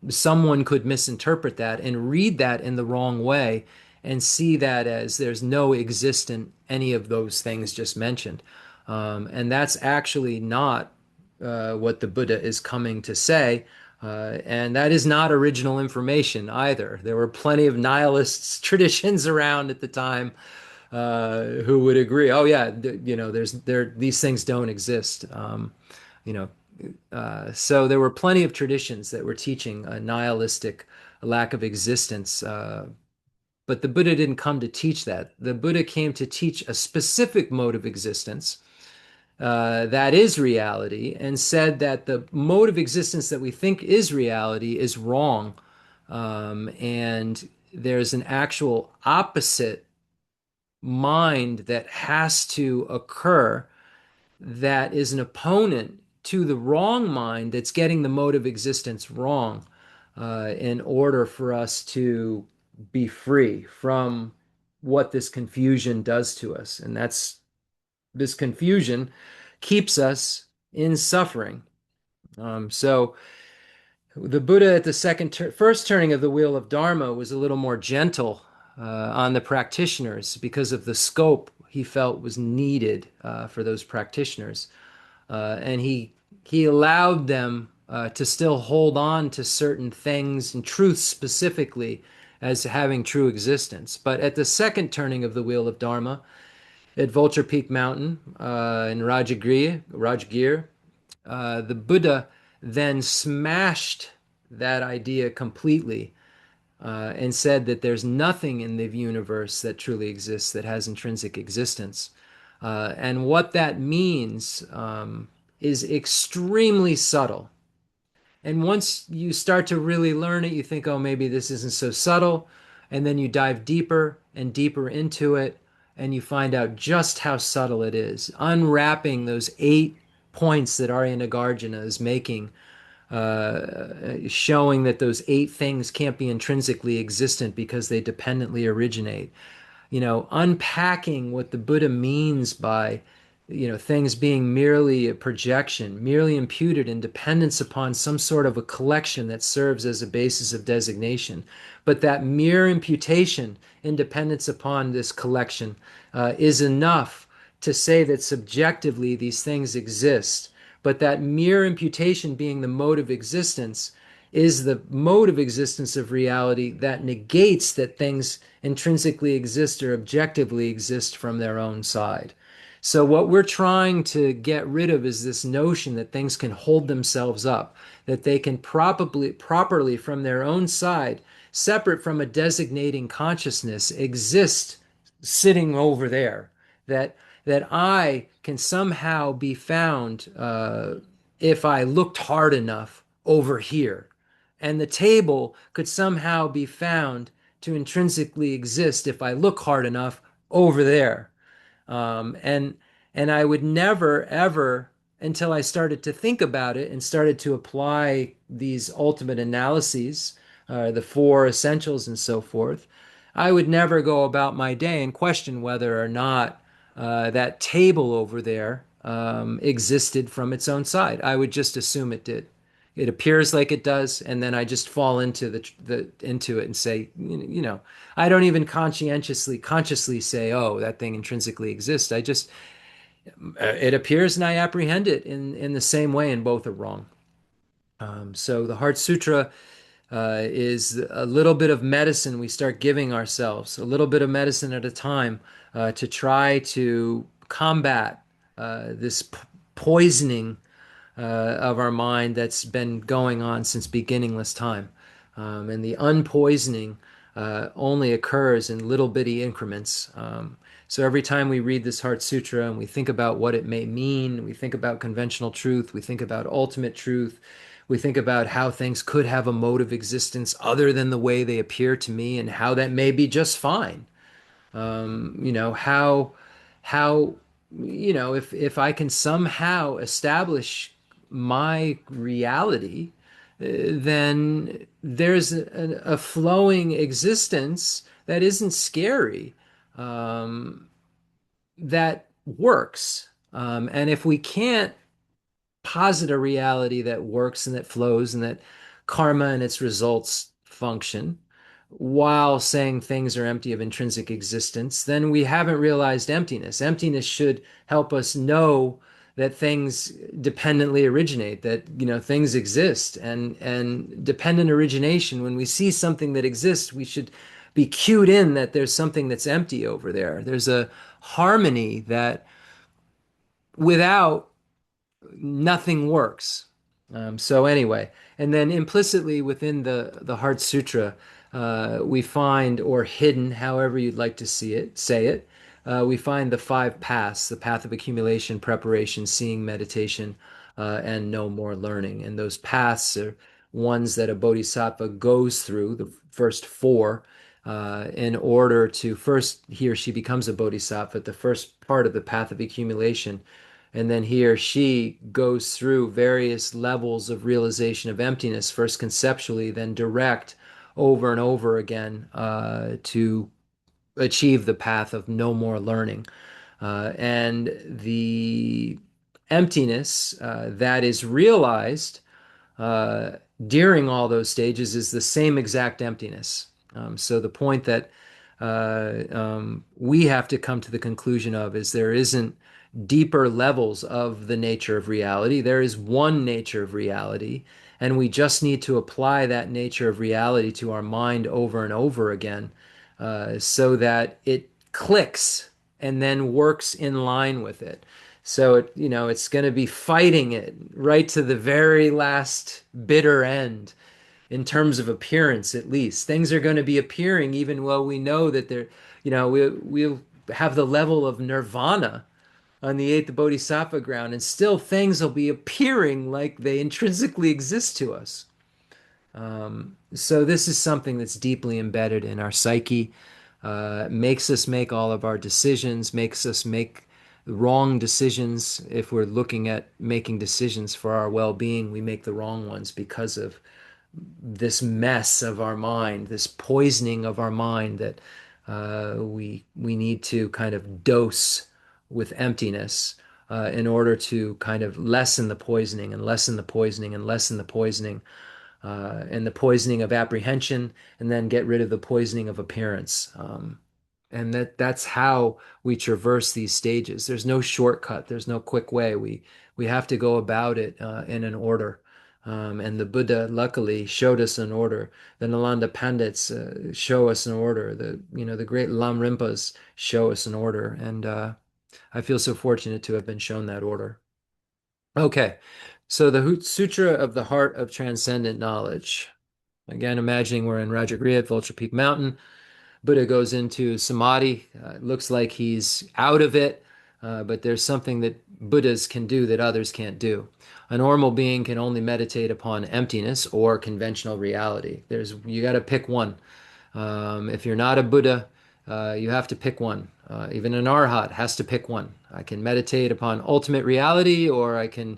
someone could misinterpret that and read that in the wrong way and see that as there's no existent any of those things just mentioned. And that's actually not what the Buddha is coming to say. And that is not original information either. There were plenty of nihilists traditions around at the time who would agree. Oh yeah, these things don't exist. You know, so there were plenty of traditions that were teaching a nihilistic lack of existence. But the Buddha didn't come to teach that. The Buddha came to teach a specific mode of existence that is reality, and said that the mode of existence that we think is reality is wrong. And there's an actual opposite mind that has to occur that is an opponent to the wrong mind that's getting the mode of existence wrong, in order for us to be free from what this confusion does to us. And this confusion keeps us in suffering. So the Buddha at the first turning of the wheel of Dharma was a little more gentle on the practitioners because of the scope he felt was needed for those practitioners. And he allowed them to still hold on to certain things and truths specifically as having true existence. But at the second turning of the wheel of Dharma, at Vulture Peak Mountain in Rajgir, the Buddha then smashed that idea completely and said that there's nothing in the universe that truly exists that has intrinsic existence. And what that means is extremely subtle. And once you start to really learn it, you think, oh, maybe this isn't so subtle. And then you dive deeper and deeper into it, and you find out just how subtle it is, unwrapping those 8 points that Arya Nagarjuna is making, showing that those 8 things can't be intrinsically existent because they dependently originate. Unpacking what the Buddha means by, things being merely a projection, merely imputed in dependence upon some sort of a collection that serves as a basis of designation. But that mere imputation in dependence upon this collection is enough to say that subjectively these things exist. But that mere imputation being the mode of existence is the mode of existence of reality that negates that things intrinsically exist or objectively exist from their own side. So what we're trying to get rid of is this notion that things can hold themselves up, that they can properly from their own side, separate from a designating consciousness, exist sitting over there. That I can somehow be found if I looked hard enough over here. And the table could somehow be found to intrinsically exist if I look hard enough over there. And I would never, ever, until I started to think about it and started to apply these ultimate analyses, the 4 essentials and so forth, I would never go about my day and question whether or not that table over there existed from its own side. I would just assume it did. It appears like it does, and then I just fall into the into it and say, I don't even consciously say, oh, that thing intrinsically exists. I just it appears and I apprehend it in the same way, and both are wrong. So the Heart Sutra is a little bit of medicine we start giving ourselves, a little bit of medicine at a time, to try to combat this poisoning of our mind that's been going on since beginningless time. And the unpoisoning only occurs in little bitty increments. So every time we read this Heart Sutra and we think about what it may mean, we think about conventional truth, we think about ultimate truth, we think about how things could have a mode of existence other than the way they appear to me, and how that may be just fine. How if I can somehow establish my reality, then there's a flowing existence that isn't scary, um, that works. And if we can't posit a reality that works and that flows and that karma and its results function while saying things are empty of intrinsic existence, then we haven't realized emptiness. Emptiness should help us know that things dependently originate, that things exist, and dependent origination. When we see something that exists, we should be cued in that there's something that's empty over there. There's a harmony that without nothing works. So anyway, and then implicitly within the Heart Sutra, we find, or hidden, however you'd like to say it, we find the five paths: the path of accumulation, preparation, seeing, meditation, and no more learning. And those paths are ones that a bodhisattva goes through, the first four, in order to first, he or she becomes a bodhisattva, the first part of the path of accumulation. And then he or she goes through various levels of realization of emptiness, first conceptually, then direct, over and over again, to achieve the path of no more learning. And the emptiness that is realized uh, during all those stages is the same exact emptiness. So the point that we have to come to the conclusion of is there isn't deeper levels of the nature of reality. There is one nature of reality, and we just need to apply that nature of reality to our mind over and over again, so that it clicks and then works in line with it. So it's going to be fighting it right to the very last bitter end in terms of appearance, at least. Things are going to be appearing even while we know that they're, we'll have the level of nirvana on the eighth bodhisattva ground, and still things will be appearing like they intrinsically exist to us. So this is something that's deeply embedded in our psyche, makes us make all of our decisions, makes us make wrong decisions. If we're looking at making decisions for our well-being, we make the wrong ones because of this mess of our mind, this poisoning of our mind that we need to kind of dose with emptiness, in order to kind of lessen the poisoning and lessen the poisoning and lessen the poisoning, and the poisoning of apprehension, and then get rid of the poisoning of appearance. And that's how we traverse these stages. There's no shortcut. There's no quick way. We have to go about it in an order. And the Buddha luckily showed us an order. The Nalanda Pandits show us an order. The great Lam Rinpas show us an order. And I feel so fortunate to have been shown that order. Okay, so the Sutra of the Heart of Transcendent Knowledge. Again, imagining we're in Rajagriha at Vulture Peak Mountain. Buddha goes into samadhi. It looks like he's out of it, but there's something that Buddhas can do that others can't do. A normal being can only meditate upon emptiness or conventional reality. You got to pick one. If you're not a Buddha, you have to pick one. Even an arhat has to pick one. I can meditate upon ultimate reality, or I can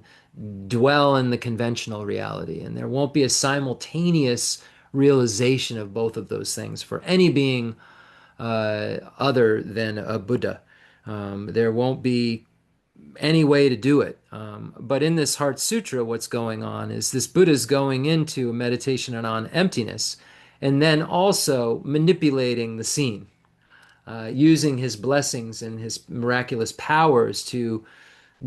dwell in the conventional reality. And there won't be a simultaneous realization of both of those things for any being other than a Buddha. There won't be any way to do it. But in this Heart Sutra, what's going on is this Buddha's going into a meditation on emptiness and then also manipulating the scene, using his blessings and his miraculous powers to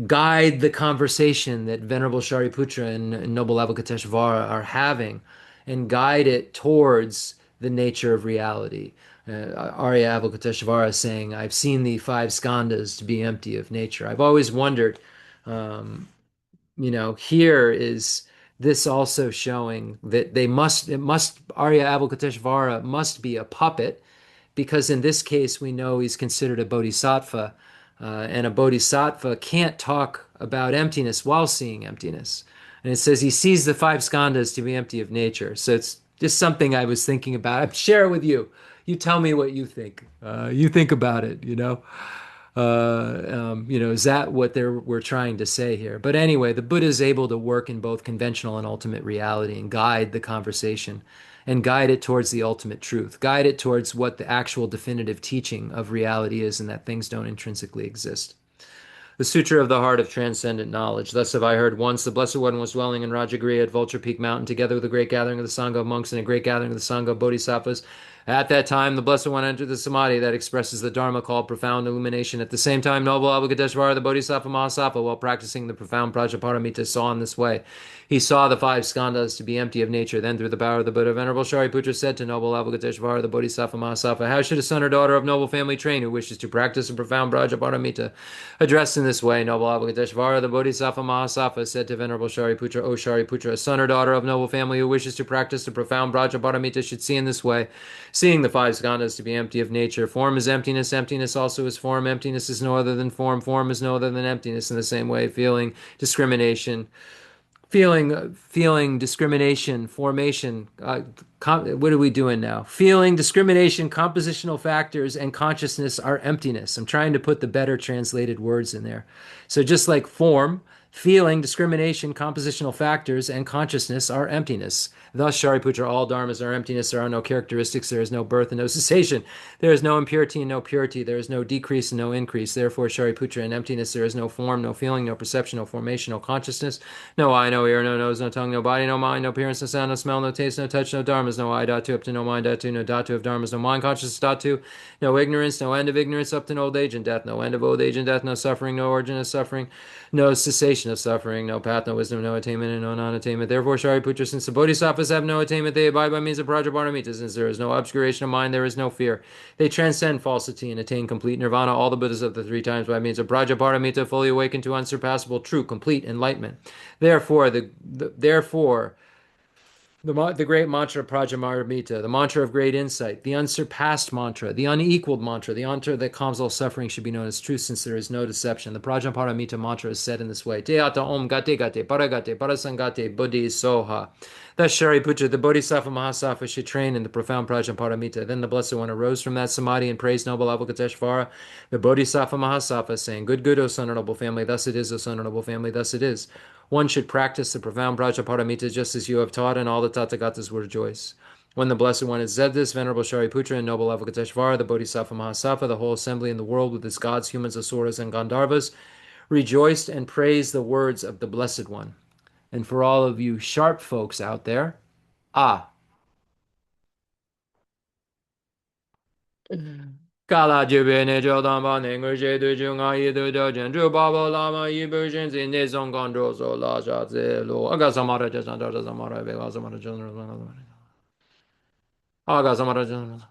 guide the conversation that Venerable Shariputra and Noble Avalokiteshvara are having and guide it towards the nature of reality. Arya Avalokiteshvara is saying, I've seen the five skandhas to be empty of nature. I've always wondered, um, here is this also showing that Arya Avalokiteshvara must be a puppet because in this case we know he's considered a bodhisattva, and a bodhisattva can't talk about emptiness while seeing emptiness. And it says he sees the five skandhas to be empty of nature. So it's just something I was thinking about. I share it with you. You tell me what you think. You think about it. Is that what we're trying to say here? But anyway, the Buddha is able to work in both conventional and ultimate reality and guide the conversation and guide it towards the ultimate truth, guide it towards what the actual definitive teaching of reality is and that things don't intrinsically exist. The Sutra of the Heart of Transcendent Knowledge. Thus have I heard once the Blessed One was dwelling in Rajagriha at Vulture Peak Mountain, together with a great gathering of the Sangha of monks and a great gathering of the Sangha of Bodhisattvas. At that time, the Blessed One entered the Samadhi that expresses the Dharma called profound illumination. At the same time, Noble Avalokiteshvara, the Bodhisattva Mahasattva, while practicing the profound Prajaparamita, saw in this way. He saw the five skandhas to be empty of nature. Then, through the power of the Buddha, Venerable Shariputra said to Noble Avalokiteshvara, the Bodhisattva Mahasattva, how should a son or daughter of noble family train who wishes to practice a profound Prajaparamita? Addressed in this way, Noble Avalokiteshvara, the Bodhisattva Mahasattva, said to Venerable Shariputra, O Shariputra, a son or daughter of noble family who wishes to practice the profound Prajaparamita should see in this way, seeing the five skandhas to be empty of nature. Form is emptiness, emptiness also is form, emptiness is no other than form, form is no other than emptiness. In the same way, feeling discrimination, formation. What are we doing now? Feeling, discrimination, compositional factors, and consciousness are emptiness. I'm trying to put the better translated words in there. So just like form, feeling, discrimination, compositional factors, and consciousness are emptiness. Thus, Shariputra, all dharmas are emptiness. There are no characteristics. There is no birth and no cessation. There is no impurity and no purity. There is no decrease and no increase. Therefore, Shariputra, in emptiness, there is no form, no feeling, no perception, no formation, no consciousness, no eye, no ear, no nose, no tongue, no body, no mind, no appearance, no sound, no smell, no taste, no touch, no dharmas, no eye, dhatu, up to no mind, dhatu, no dhatu of dharmas, no mind, consciousness, dhatu, no ignorance, no end of ignorance, up to old age and death, no end of old age and death, no suffering, no origin of suffering, no cessation of suffering, no path, no wisdom, no attainment, and no non-attainment. Therefore, Shariputra, since the bodhisattvas have no attainment, they abide by means of Prajaparamita. Since there is no obscuration of mind, there is no fear. They transcend falsity and attain complete nirvana. All the Buddhas of the three times by means of Prajaparamita fully awaken to unsurpassable, true, complete enlightenment. Therefore, the great mantra of Prajaparamita, the mantra of great insight, the unsurpassed mantra, the unequaled mantra, the mantra that calms all suffering should be known as truth since there is no deception. The Prajaparamita mantra is said in this way. Teata om gate gate paragate parasangate buddhi soha. Thus Shariputra, the Bodhisattva Mahasattva, should train in the profound Prajaparamita. Then the Blessed One arose from that samadhi and praised Noble Avalokiteshvara, the Bodhisattva Mahasattva, saying, Good, good, O son of noble family, thus it is, O son of noble family, thus it is. One should practice the profound Prajaparamita just as you have taught, and all the Tathagatas will rejoice. When the Blessed One had said this, Venerable Shariputra and Noble Avalokiteshvara, the Bodhisattva Mahasattva, the whole assembly in the world with its gods, humans, asuras, and Gandharvas, rejoiced and praised the words of the Blessed One. And for all of you sharp folks out there, ah. Kala jibene jodan ba nengu je du ju nga yi du do jen ju ba ba la ma yi bu shin zin ne song gan ro so la sha ze lo aga samara ja san da samara be ga samara jon ro aga samara jon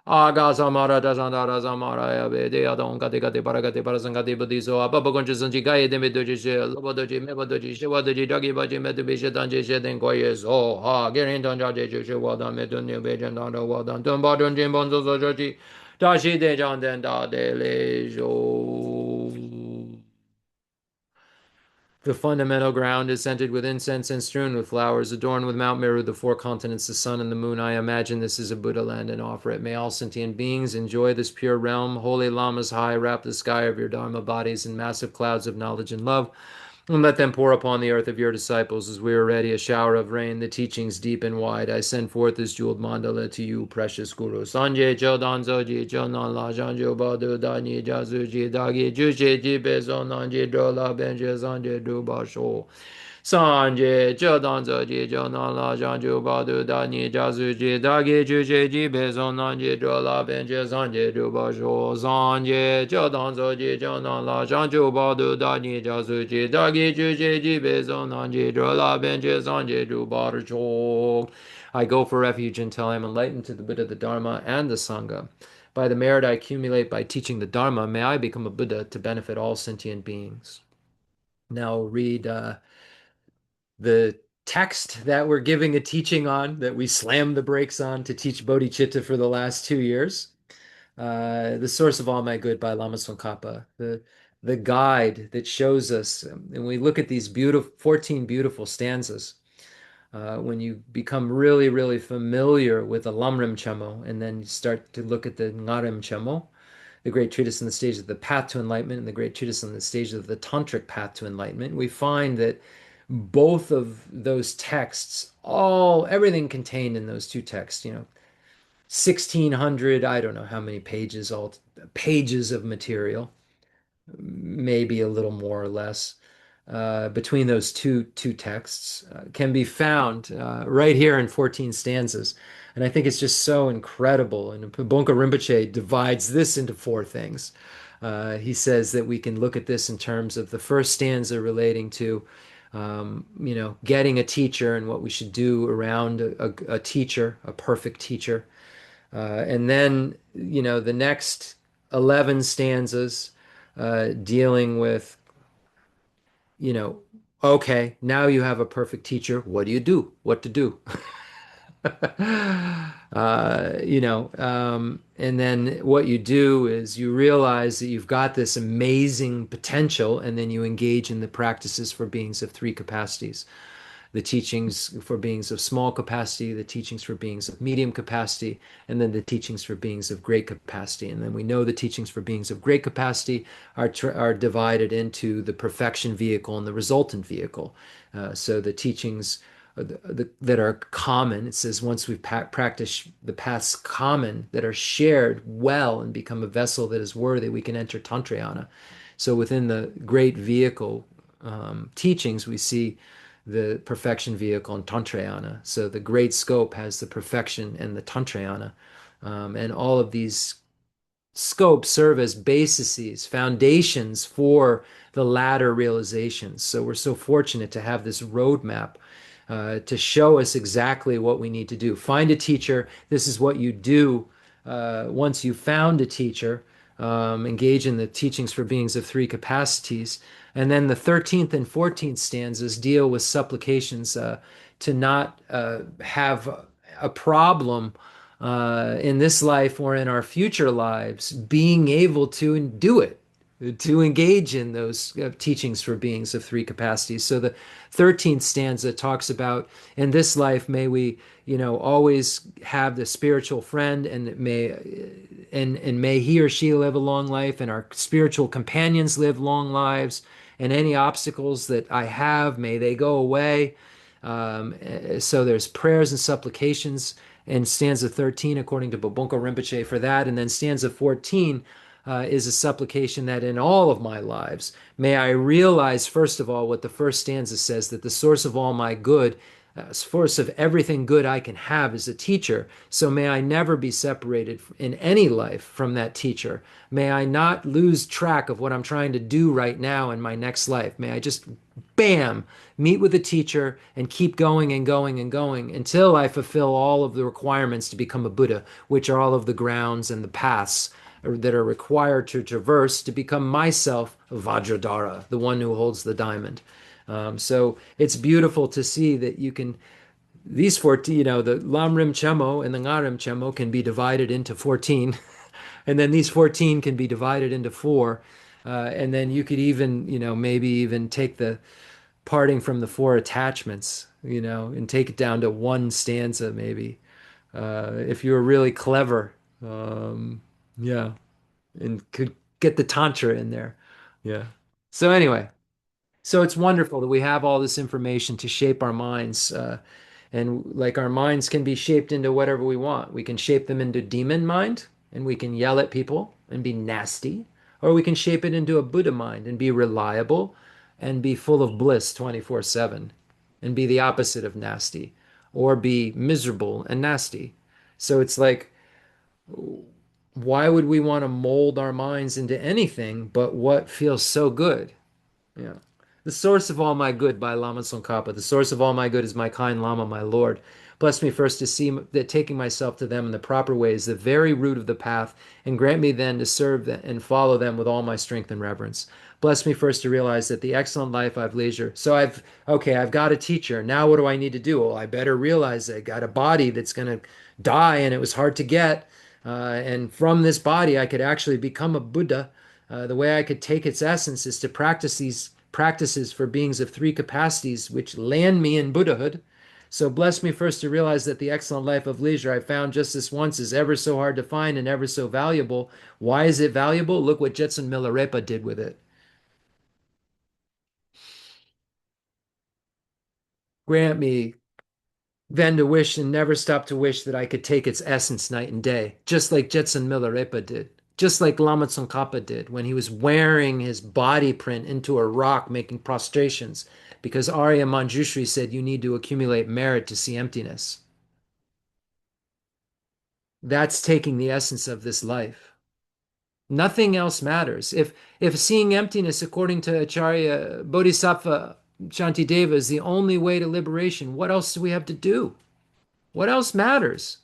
aga samara da san da samara ya be de adon ka de paragate parasangate buddhiso apa ba gonje sanji ga ye de me do je lo ba do je me ba do je she wa do je dagi ba je me do be she dan je she den ko ye so ha gerin don ja je she wa dan me don ne be jen dan do wa dan don ba don jin bon so so jo ji da shi de jan den da de le jo. The fundamental ground is scented with incense and strewn with flowers, adorned with Mount Meru, the four continents, the sun and the moon. I imagine this is a Buddha land and offer it. May all sentient beings enjoy this pure realm. Holy Lamas high, wrap the sky of your Dharma bodies in massive clouds of knowledge and love. And let them pour upon the earth of your disciples as we are ready a shower of rain, the teachings deep and wide. I send forth this jeweled mandala to you, precious Guru. Sanje Chodan Zoji Chonan La Janjo Badu Dani Jazuji Dagi Juji Jibe Zonanje Drola Benje Zanje Dubasho. Sanje Chodanzo Ji Jonala Janju Badu Dani Jazuji Dagi Juji Jibe Zonanje Drola Benje Zanje Dubasho. Sanje Chodanzo Ji Jonala Janju Badu Dani Jazuji Dagi Juji Jibe Zonanje Drola Benje Zanje Dubasho. I go for refuge until I am enlightened to the Buddha, the Dharma, and the Sangha. By the merit I accumulate by teaching the Dharma, may I become a Buddha to benefit all sentient beings. Now read the text that we're giving a teaching on, that we slammed the brakes on to teach bodhicitta for the last 2 years. The Source of All My Good by Lama Tsongkhapa, the guide that shows us, and we look at these 14 beautiful stanzas. When you become really, really familiar with the Lamrim Chemo, and then you start to look at the Ngarim Chemo, the great treatise on the stage of the path to enlightenment and the great treatise on the stage of the tantric path to enlightenment, we find that both of those texts, everything contained in those two texts, 1600, I don't know how many pages, all pages of material, maybe a little more or less, between those two texts, can be found right here in 14 stanzas. And I think it's just so incredible. And Bonka Rinpoche divides this into four things. He says that we can look at this in terms of the first stanza relating to, getting a teacher and what we should do around a teacher, a perfect teacher. And then, the next 11 stanzas dealing with, you know, okay, now you have a perfect teacher. What do you do? What to do? And then what you do is you realize that you've got this amazing potential, and then you engage in the practices for beings of three capacities: the teachings for beings of small capacity, the teachings for beings of medium capacity, and then the teachings for beings of great capacity. And then we know the teachings for beings of great capacity are divided into the perfection vehicle and the resultant vehicle. So the teachings that are common, it says once we've practiced the paths common that are shared well and become a vessel that is worthy, we can enter Tantrayana. So within the great vehicle teachings, we see the perfection vehicle and Tantrayana. So the great scope has the perfection and the Tantrayana. And all of these scopes serve as bases, foundations for the latter realizations. So we're so fortunate to have this roadmap to show us exactly what we need to do. Find a teacher. This is what you do once you found a teacher. Engage in the teachings for beings of three capacities. And then the 13th and 14th stanzas deal with supplications to not have a problem in this life or in our future lives, being able to do it, to engage in those teachings for beings of three capacities. So the 13th stanza talks about, in this life, may we, always have the spiritual friend, and may he or she live a long life, and our spiritual companions live long lives, and any obstacles that I have, may they go away. So there's prayers and supplications in stanza 13, according to Bobonko Rinpoche, for that. And then stanza 14 is a supplication that in all of my lives, may I realize, first of all, what the first stanza says, that the source of all my good, source of everything good I can have is a teacher. So may I never be separated in any life from that teacher. May I not lose track of what I'm trying to do right now in my next life. May I just, bam, meet with a teacher and keep going and going and going until I fulfill all of the requirements to become a Buddha, which are all of the grounds and the paths that are required to traverse to become myself, Vajradhara, the one who holds the diamond. So it's beautiful to see that you can, these 14, the Lamrim Chemo and the Ngarim Chemo can be divided into 14. And then these 14 can be divided into four. And then you could even, maybe even take the parting from the four attachments, and take it down to one stanza, maybe. If you were really clever. Yeah. And could get the Tantra in there. Yeah. So anyway, So it's wonderful that we have all this information to shape our minds. And like our minds can be shaped into whatever we want. We can shape them into demon mind and we can yell at people and be nasty, or we can shape it into a Buddha mind and be reliable and be full of bliss 24/7 and be the opposite of nasty or be miserable and nasty. So it's like, why would we want to mold our minds into anything but what feels so good? Yeah. The source of all my good by Lama Tsongkhapa. The source of all my good is my kind Lama, my Lord. Bless me first to see that taking myself to them in the proper way is the very root of the path, and grant me then to serve them and follow them with all my strength and reverence. Bless me first to realize that the excellent life I've leisure. So I've got a teacher. Now what do I need to do? Well, I better realize I got a body that's going to die and it was hard to get. And from this body, I could actually become a Buddha. The way I could take its essence is to practice these practices for beings of three capacities, which land me in Buddhahood. So bless me first to realize that the excellent life of leisure I found just this once is ever so hard to find and ever so valuable. Why is it valuable? Look what Jetsun Milarepa did with it. Grant me then to wish and never stop to wish that I could take its essence night and day, just like Jetsun Milarepa did, just like Lama Tsongkhapa did when he was wearing his body print into a rock making prostrations, because Arya Manjushri said you need to accumulate merit to see emptiness. That's taking the essence of this life. Nothing else matters. If seeing emptiness, according to Acharya Bodhisattva Shantideva, is the only way to liberation, what else do we have to do? What else matters?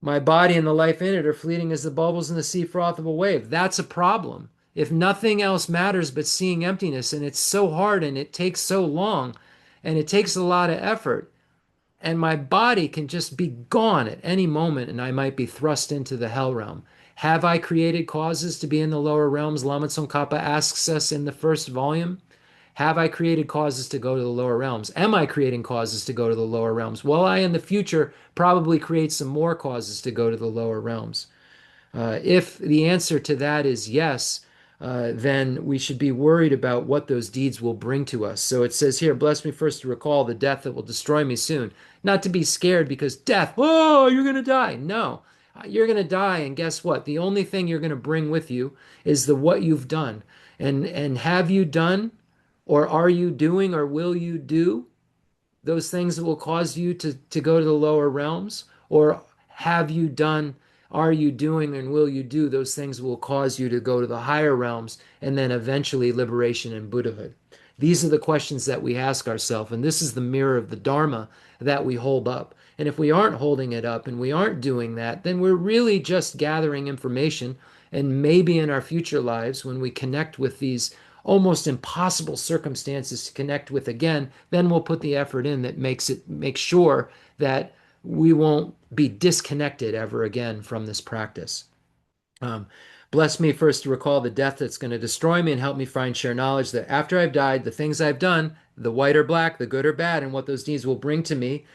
My body and the life in it are fleeting as the bubbles in the sea froth of a wave. That's a problem. If nothing else matters but seeing emptiness, and it's so hard and it takes so long and it takes a lot of effort, and my body can just be gone at any moment and I might be thrust into the hell realm. Have I created causes to be in the lower realms? Lama Tsongkhapa asks us in the first volume. Have I created causes to go to the lower realms? Am I creating causes to go to the lower realms? Will I in the future probably create some more causes to go to the lower realms? If the answer to that is yes, then we should be worried about what those deeds will bring to us. So it says here, bless me first to recall the death that will destroy me soon. Not to be scared because death, oh, you're going to die. No, you're going to die. And guess what? The only thing you're going to bring with you is the what you've done. And have you done, or are you doing, or will you do those things that will cause you to go to the lower realms? Or have you done, are you doing, and will you do those things that will cause you to go to the higher realms and then eventually liberation and Buddhahood? These are the questions that we ask ourselves, and this is the mirror of the Dharma that we hold up. And if we aren't holding it up and we aren't doing that, then we're really just gathering information. And maybe in our future lives, when we connect with these almost impossible circumstances to connect with again, then we'll put the effort in that makes sure that we won't be disconnected ever again from this practice. Um, Bless me first to recall the death that's going to destroy me and help me find share knowledge that after I've died, the things I've done, the white or black, the good or bad, and what those deeds will bring to me,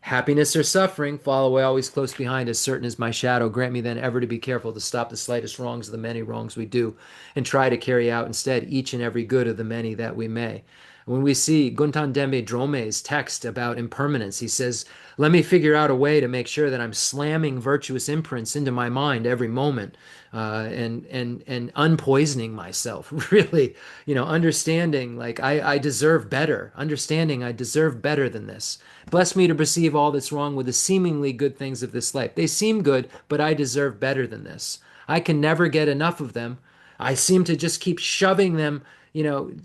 happiness or suffering, fall away always close behind, as certain as my shadow. Grant me then ever to be careful to stop the slightest wrongs of the many wrongs we do, and try to carry out instead each and every good of the many that we may. When we see Guntan Dembe Drome's text about impermanence, he says, let me figure out a way to make sure that I'm slamming virtuous imprints into my mind every moment, and unpoisoning myself. Really, understanding like I deserve better, understanding I deserve better than this. Bless me to perceive all that's wrong with the seemingly good things of this life. They seem good, but I deserve better than this. I can never get enough of them. I seem to just keep shoving them,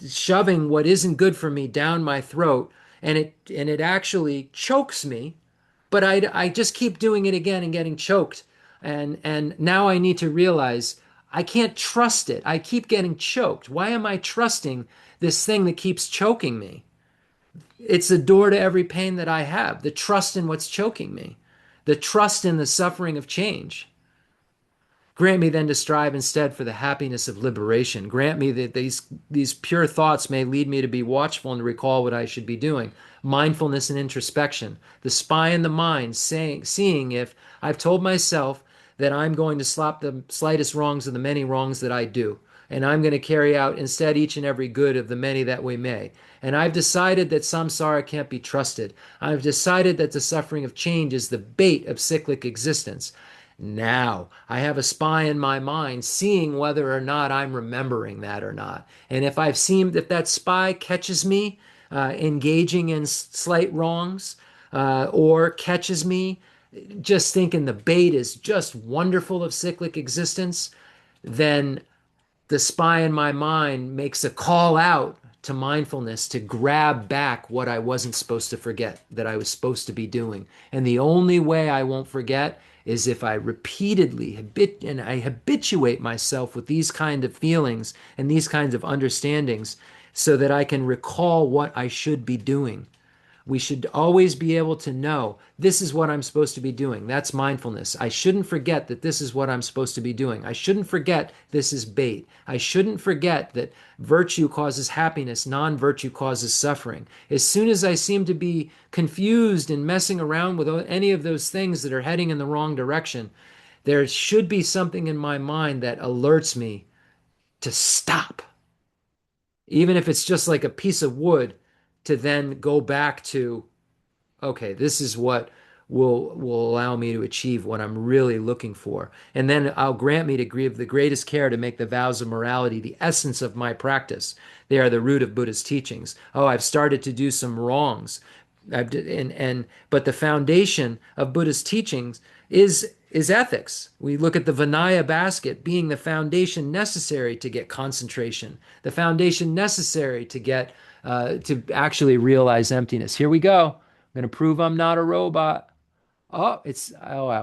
shoving what isn't good for me down my throat, and it actually chokes me, but I just keep doing it again and getting choked. And now I need to realize I can't trust it. I keep getting choked. Why am I trusting this thing that keeps choking me? It's the door to every pain that I have, the trust in what's choking me, the trust in the suffering of change. Grant me then to strive instead for the happiness of liberation. Grant me that these pure thoughts may lead me to be watchful and to recall what I should be doing. Mindfulness and introspection, the spy in the mind, seeing if I've told myself that I'm going to slap the slightest wrongs of the many wrongs that I do. and I'm going to carry out instead each and every good of the many that we may. And I've decided that samsara can't be trusted. I've decided that the suffering of change is the bait of cyclic existence. Now I have a spy in my mind seeing whether or not I'm remembering that or not. And if that spy catches me engaging in slight wrongs, or catches me just thinking the bait is just wonderful of cyclic existence, then the spy in my mind makes a call out to mindfulness to grab back what I wasn't supposed to forget that I was supposed to be doing. And the only way I won't forget is if I repeatedly habituate myself with these kind of feelings and these kinds of understandings so that I can recall what I should be doing. We should always be able to know this is what I'm supposed to be doing. That's mindfulness. I shouldn't forget that this is what I'm supposed to be doing. I shouldn't forget this is bait. I shouldn't forget that virtue causes happiness, non-virtue causes suffering. As soon as I seem to be confused and messing around with any of those things that are heading in the wrong direction, there should be something in my mind that alerts me to stop, even if it's just like a piece of wood, to then go back to, okay, this is what will allow me to achieve what I'm really looking for. And then I'll grant me to give the greatest care to make the vows of morality the essence of my practice. They are the root of Buddha's teachings. Oh, I've started to do some wrongs. But the foundation of Buddhist teachings is ethics. We look at the Vinaya basket being the foundation necessary to get concentration, the foundation necessary to get to actually realize emptiness. Here we go. I'm going to prove I'm not a robot. Oh,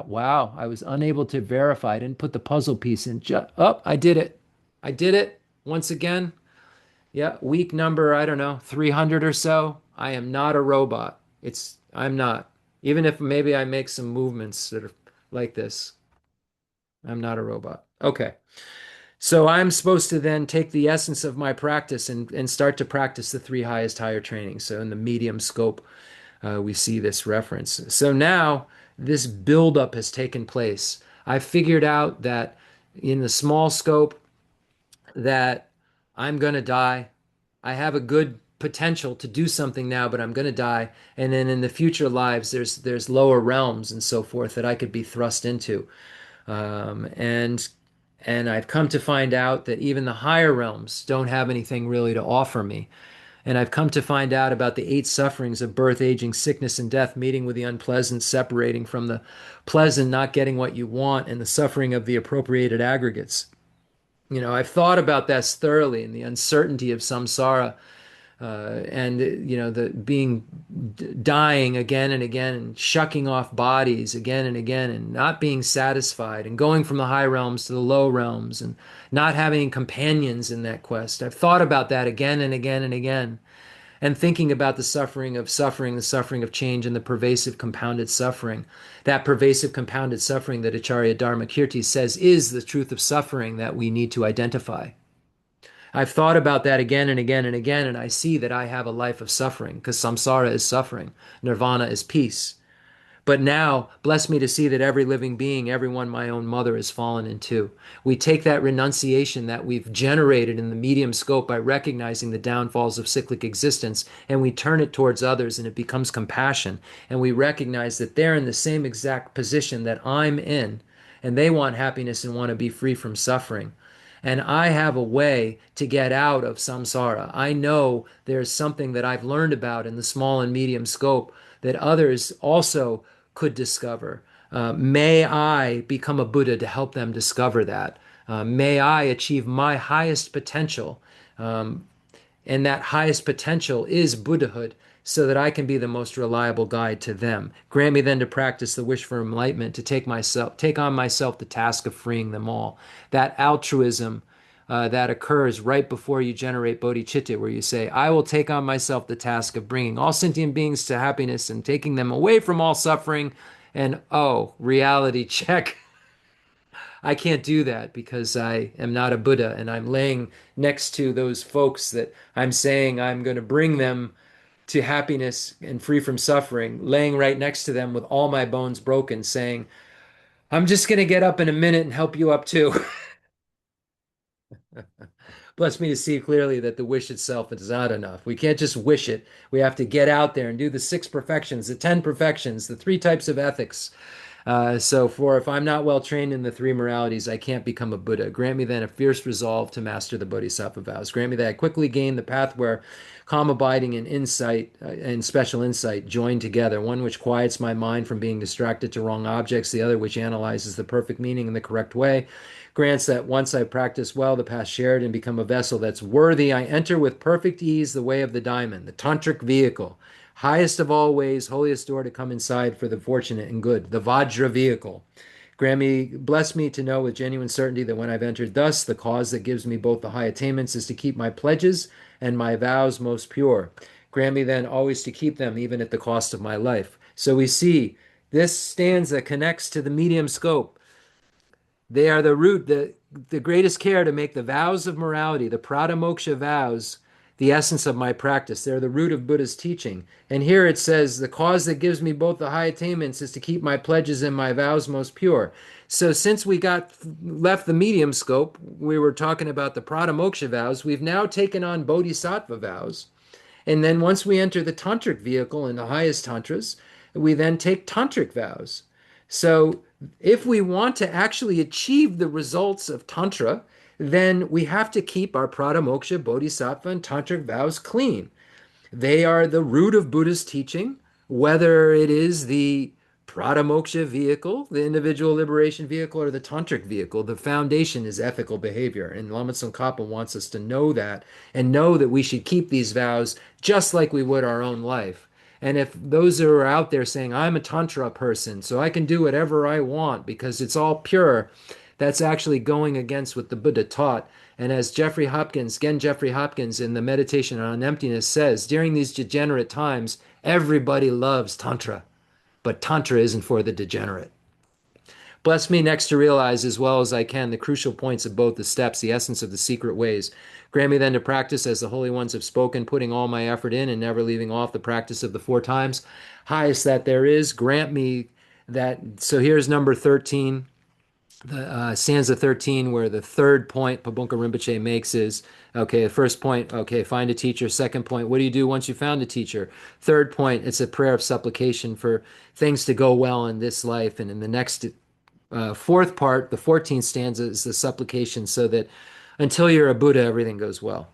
wow. I was unable to verify. I didn't put the puzzle piece in. I did it. I did it once again. Yeah, week number, I don't know, 300 or so. I am not a robot. I'm not. Even if maybe I make some movements that are like this, I'm not a robot. Okay. So I'm supposed to then take the essence of my practice and start to practice the three highest higher trainings. So in the medium scope, we see this reference. So now this buildup has taken place. I figured out that in the small scope that I'm going to die. I have a good potential to do something now, but I'm going to die. And then in the future lives, there's lower realms and so forth that I could be thrust into. Um, and and I've come to find out that even the higher realms don't have anything really to offer me. And I've come to find out about the eight sufferings of birth, aging, sickness, and death, meeting with the unpleasant, separating from the pleasant, not getting what you want, and the suffering of the appropriated aggregates. I've thought about this thoroughly and the uncertainty of samsara, and the dying again and again and shucking off bodies again and again and not being satisfied and going from the high realms to the low realms and not having companions in that quest. I've thought about that again and again and again, and thinking about the suffering of change, and the pervasive compounded suffering. That pervasive compounded suffering that Acharya Dharmakirti says is the truth of suffering that we need to identify. I've thought about that again and again and again, and I see that I have a life of suffering because samsara is suffering, nirvana is peace. But now, bless me to see that every living being, everyone my own mother, has fallen into. We take that renunciation that we've generated in the medium scope by recognizing the downfalls of cyclic existence, and we turn it towards others, and it becomes compassion. And we recognize that they're in the same exact position that I'm in, and they want happiness and want to be free from suffering. And I have a way to get out of samsara. I know there's something that I've learned about in the small and medium scope that others also could discover. May I become a Buddha to help them discover that. May I achieve my highest potential. And that highest potential is Buddhahood, so that I can be the most reliable guide to them. Grant me then to practice the wish for enlightenment, to take on myself the task of freeing them all. That altruism that occurs right before you generate bodhicitta, where you say, I will take on myself the task of bringing all sentient beings to happiness and taking them away from all suffering. And oh, reality check. I can't do that because I am not a Buddha, and I'm laying next to those folks that I'm saying I'm going to bring them to happiness and free from suffering, laying right next to them with all my bones broken, saying, I'm just going to get up in a minute and help you up too. Bless me to see clearly that the wish itself is not enough. We can't just wish it. We have to get out there and do the six perfections, the 10 perfections, the three types of ethics. So, for if I'm not well trained in the three moralities, I can't become a Buddha. Grant me then a fierce resolve to master the Bodhisattva vows. Grant me that I quickly gain the path where calm abiding and insight and special insight join together, one which quiets my mind from being distracted to wrong objects, the other which analyzes the perfect meaning in the correct way. Grants that once I practice well the path shared and become a vessel that's worthy, I enter with perfect ease the way of the diamond, the tantric vehicle. Highest of all ways, holiest door to come inside for the fortunate and good, the Vajra vehicle. Grant me, bless me to know with genuine certainty that when I've entered thus, the cause that gives me both the high attainments is to keep my pledges and my vows most pure. Grant me then always to keep them, even at the cost of my life. So we see this stanza connects to the medium scope. They are the root, the greatest care to make the vows of morality, the Pradamoksha vows, the essence of my practice. They're the root of Buddha's teaching. And here it says, the cause that gives me both the high attainments is to keep my pledges and my vows most pure. So since we got left the medium scope, we were talking about the Pradamoksha vows, we've now taken on Bodhisattva vows. And then once we enter the tantric vehicle in the highest tantras, we then take tantric vows. So if we want to actually achieve the results of tantra, then we have to keep our pradamoksha, bodhisattva, and tantric vows clean. They are the root of Buddha's teaching, whether it is the Pradamoksha vehicle, the individual liberation vehicle, or the tantric vehicle. The foundation is ethical behavior. And Lama Tsongkhapa wants us to know that and know that we should keep these vows just like we would our own life. And if those who are out there saying, I'm a Tantra person, so I can do whatever I want because it's all pure, that's actually going against what the Buddha taught. And as Jeffrey Hopkins in the Meditation on Emptiness says, during these degenerate times, everybody loves Tantra, but Tantra isn't for the degenerate. Bless me next to realize as well as I can the crucial points of both the steps, the essence of the secret ways. Grant me then to practice as the holy ones have spoken, putting all my effort in and never leaving off the practice of the four times. Highest that there is, grant me that. So here's number 13, the stanza 13, where the third point Pabunka Rinpoche makes is, okay, the first point, okay, find a teacher. Second point, what do you do once you found a teacher? Third point, it's a prayer of supplication for things to go well in this life and in the next. Fourth part, the 14th stanza, is the supplication so that until you're a Buddha, everything goes well.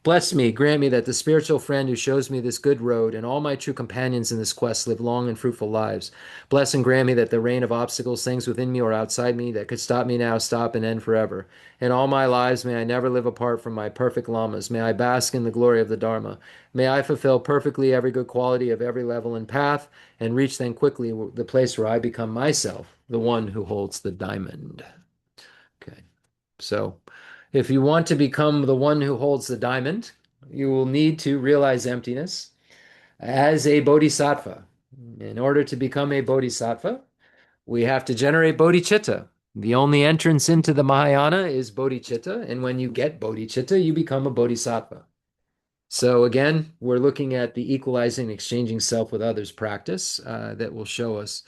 Bless me, grant me that the spiritual friend who shows me this good road and all my true companions in this quest live long and fruitful lives. Bless and grant me that the rain of obstacles, things within me or outside me that could stop me now, stop and end forever. In all my lives, may I never live apart from my perfect lamas. May I bask in the glory of the Dharma. May I fulfill perfectly every good quality of every level and path and reach then quickly the place where I become myself, the one who holds the diamond. Okay, so if you want to become the one who holds the diamond, you will need to realize emptiness as a bodhisattva. In order to become a bodhisattva, we have to generate bodhicitta. The only entrance into the Mahayana is bodhicitta, and when you get bodhicitta, you become a bodhisattva. So again, we're looking at the equalizing, exchanging self with others practice that will show us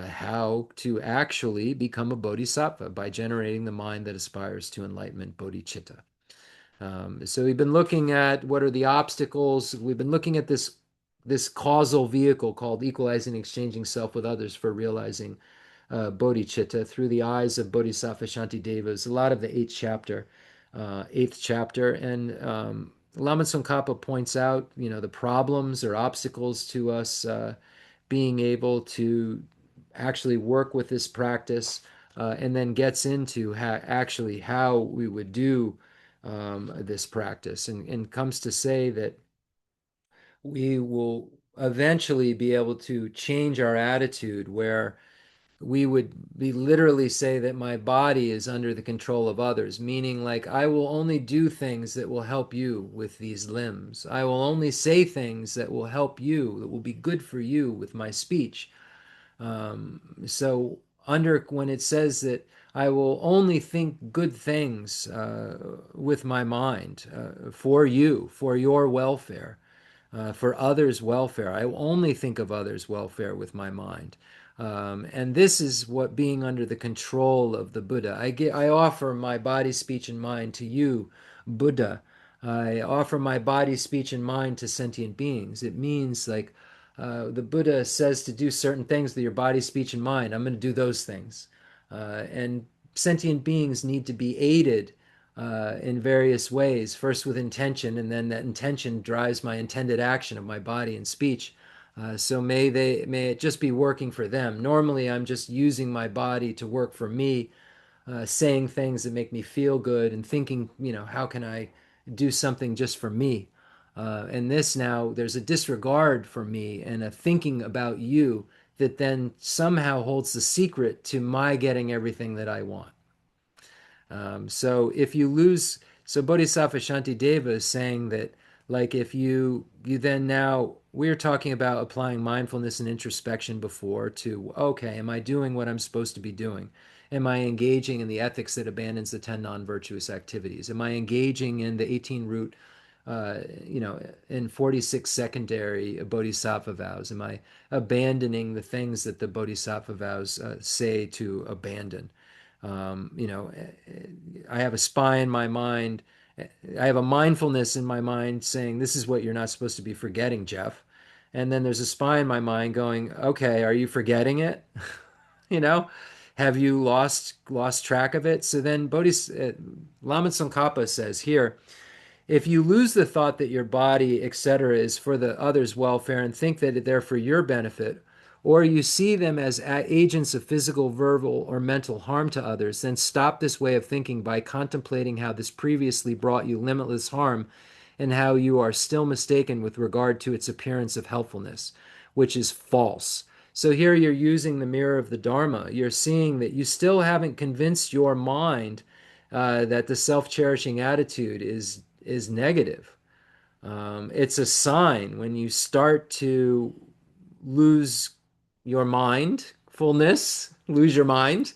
how to actually become a bodhisattva by generating the mind that aspires to enlightenment, bodhicitta. So we've been looking at what are the obstacles. We've been looking at this causal vehicle called equalizing, exchanging self with others for realizing bodhicitta through the eyes of Bodhisattva Shantideva. It's a lot of the eighth chapter, and Lama Tsongkhapa points out, the problems or obstacles to us being able to actually work with this practice, and then gets into how we would do this practice, and comes to say that we will eventually be able to change our attitude where we would be literally say that my body is under the control of others, meaning like I will only do things that will help you with these limbs. I will only say things that will help you, that will be good for you with my speech. So when it says that I will only think good things with my mind for you, for your welfare, for others' welfare. I will only think of others' welfare with my mind. And this is what being under the control of the Buddha. I offer my body, speech, and mind to you, Buddha. I offer my body, speech, and mind to sentient beings. It means like the Buddha says to do certain things with your body, speech, and mind. I'm going to do those things. And sentient beings need to be aided in various ways, first with intention, and then that intention drives my intended action of my body and speech. So may it just be working for them. Normally, I'm just using my body to work for me, saying things that make me feel good and thinking, how can I do something just for me? And this now, there's a disregard for me and a thinking about you that then somehow holds the secret to my getting everything that I want. So if you lose, so Bodhisattva Shantideva is saying that, like, if you then now we are talking about applying mindfulness and introspection before to, okay, am I doing what I'm supposed to be doing? Am I engaging in the ethics that abandons the 10 non-virtuous activities? Am I engaging in the 18 root, in 46 secondary bodhisattva vows? Am I abandoning the things that the bodhisattva vows say to abandon? I have a spy in my mind. I have a mindfulness in my mind saying, this is what you're not supposed to be forgetting, Jeff. And then there's a spy in my mind going, okay, are you forgetting it? you know, have you lost track of it? So then Lama Tsongkhapa says here, if you lose the thought that your body, etc., is for the other's welfare and think that they're for your benefit, or you see them as agents of physical, verbal, or mental harm to others, then stop this way of thinking by contemplating how this previously brought you limitless harm and how you are still mistaken with regard to its appearance of helpfulness, which is false. So here you're using the mirror of the Dharma. You're seeing that you still haven't convinced your mind that the self-cherishing attitude is negative. It's a sign when you start to lose your mindfulness, lose your mind.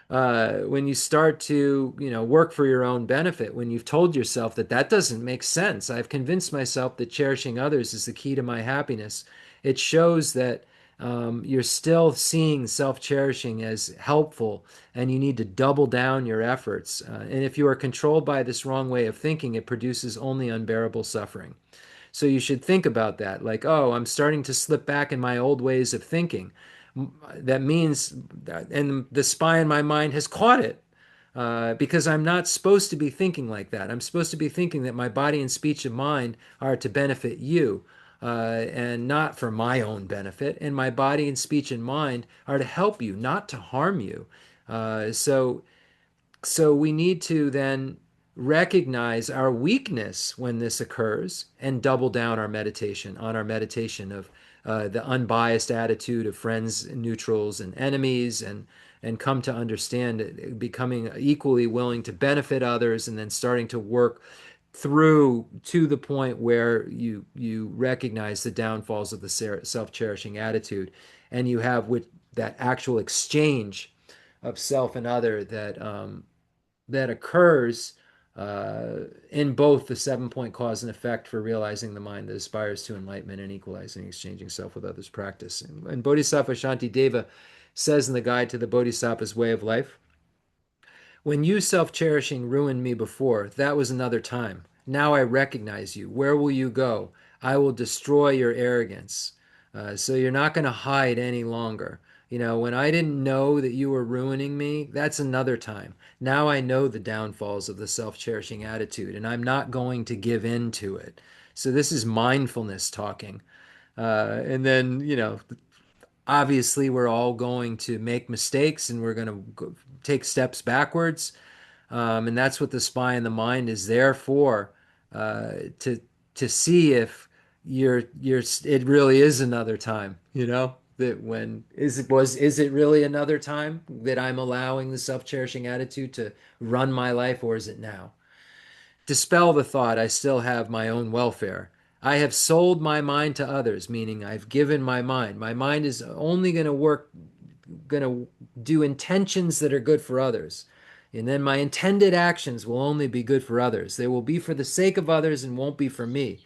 When you start to, work for your own benefit, when you've told yourself that that doesn't make sense, I've convinced myself that cherishing others is the key to my happiness. It shows that you're still seeing self-cherishing as helpful, and you need to double down your efforts. And if you are controlled by this wrong way of thinking, it produces only unbearable suffering. So you should think about that, like, oh, I'm starting to slip back in my old ways of thinking. That means, and the spy in my mind has caught it. Because I'm not supposed to be thinking like that. I'm supposed to be thinking that my body and speech and mind are to benefit you, and not for my own benefit. And my body and speech and mind are to help you, not to harm you. So we need to then recognize our weakness when this occurs and double down our meditation on our meditation of the unbiased attitude of friends, neutrals, and enemies, and come to understand it, becoming equally willing to benefit others, and then starting to work through to the point where you recognize the downfalls of the self-cherishing attitude, and you have with that actual exchange of self and other that occurs in both the 7-point cause and effect for realizing the mind that aspires to enlightenment and equalizing, exchanging self with others practice. And Bodhisattva Shantideva says in the Guide to the Bodhisattva's Way of Life, when you self-cherishing ruined me before, that was another time. Now I recognize you. Where will you go? I will destroy your arrogance. So you're not going to hide any longer. When I didn't know that you were ruining me, that's another time. Now I know the downfalls of the self-cherishing attitude, and I'm not going to give in to it. So this is mindfulness talking. And then, obviously we're all going to make mistakes and we're going to take steps backwards. And that's what the spy in the mind is there for, to see if it really is another time, that when is it really another time that I'm allowing the self-cherishing attitude to run my life, or is it now? Dispel the thought I still have my own welfare. I have sold my mind to others, meaning I've given my mind. My mind is only going to do intentions that are good for others. And then my intended actions will only be good for others. They will be for the sake of others and won't be for me.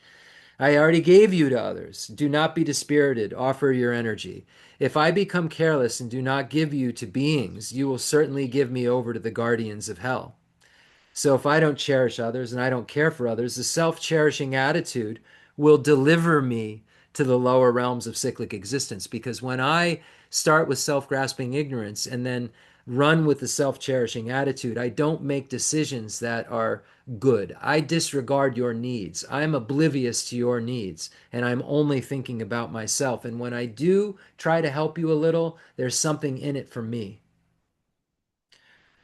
I already gave you to others. Do not be dispirited. Offer your energy. If I become careless and do not give you to beings, you will certainly give me over to the guardians of hell. So if I don't cherish others and I don't care for others, the self-cherishing attitude will deliver me to the lower realms of cyclic existence. Because when I start with self-grasping ignorance and then run with the self-cherishing attitude, I don't make decisions that are good. I disregard your needs. I'm oblivious to your needs, and I'm only thinking about myself. And when I do try to help you a little, there's something in it for me.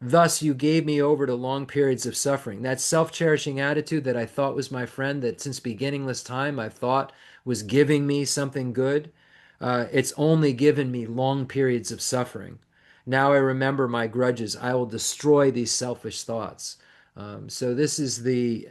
Thus, you gave me over to long periods of suffering. That self cherishing attitude that I thought was my friend, that since beginningless time I thought was giving me something good, it's only given me long periods of suffering. Now I remember my grudges. I will destroy these selfish thoughts. So, this is the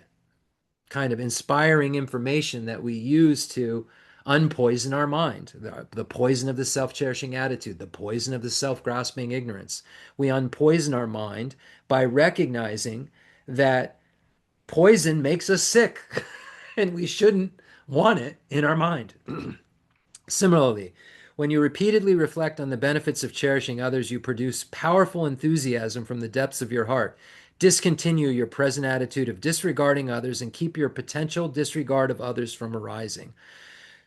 kind of inspiring information that we use to unpoison our mind. The poison of the self cherishing attitude, the poison of the self grasping ignorance. We unpoison our mind by recognizing that poison makes us sick and we shouldn't want it in our mind. Similarly, when you repeatedly reflect on the benefits of cherishing others, you produce powerful enthusiasm from the depths of your heart. Discontinue your present attitude of disregarding others and keep your potential disregard of others from arising.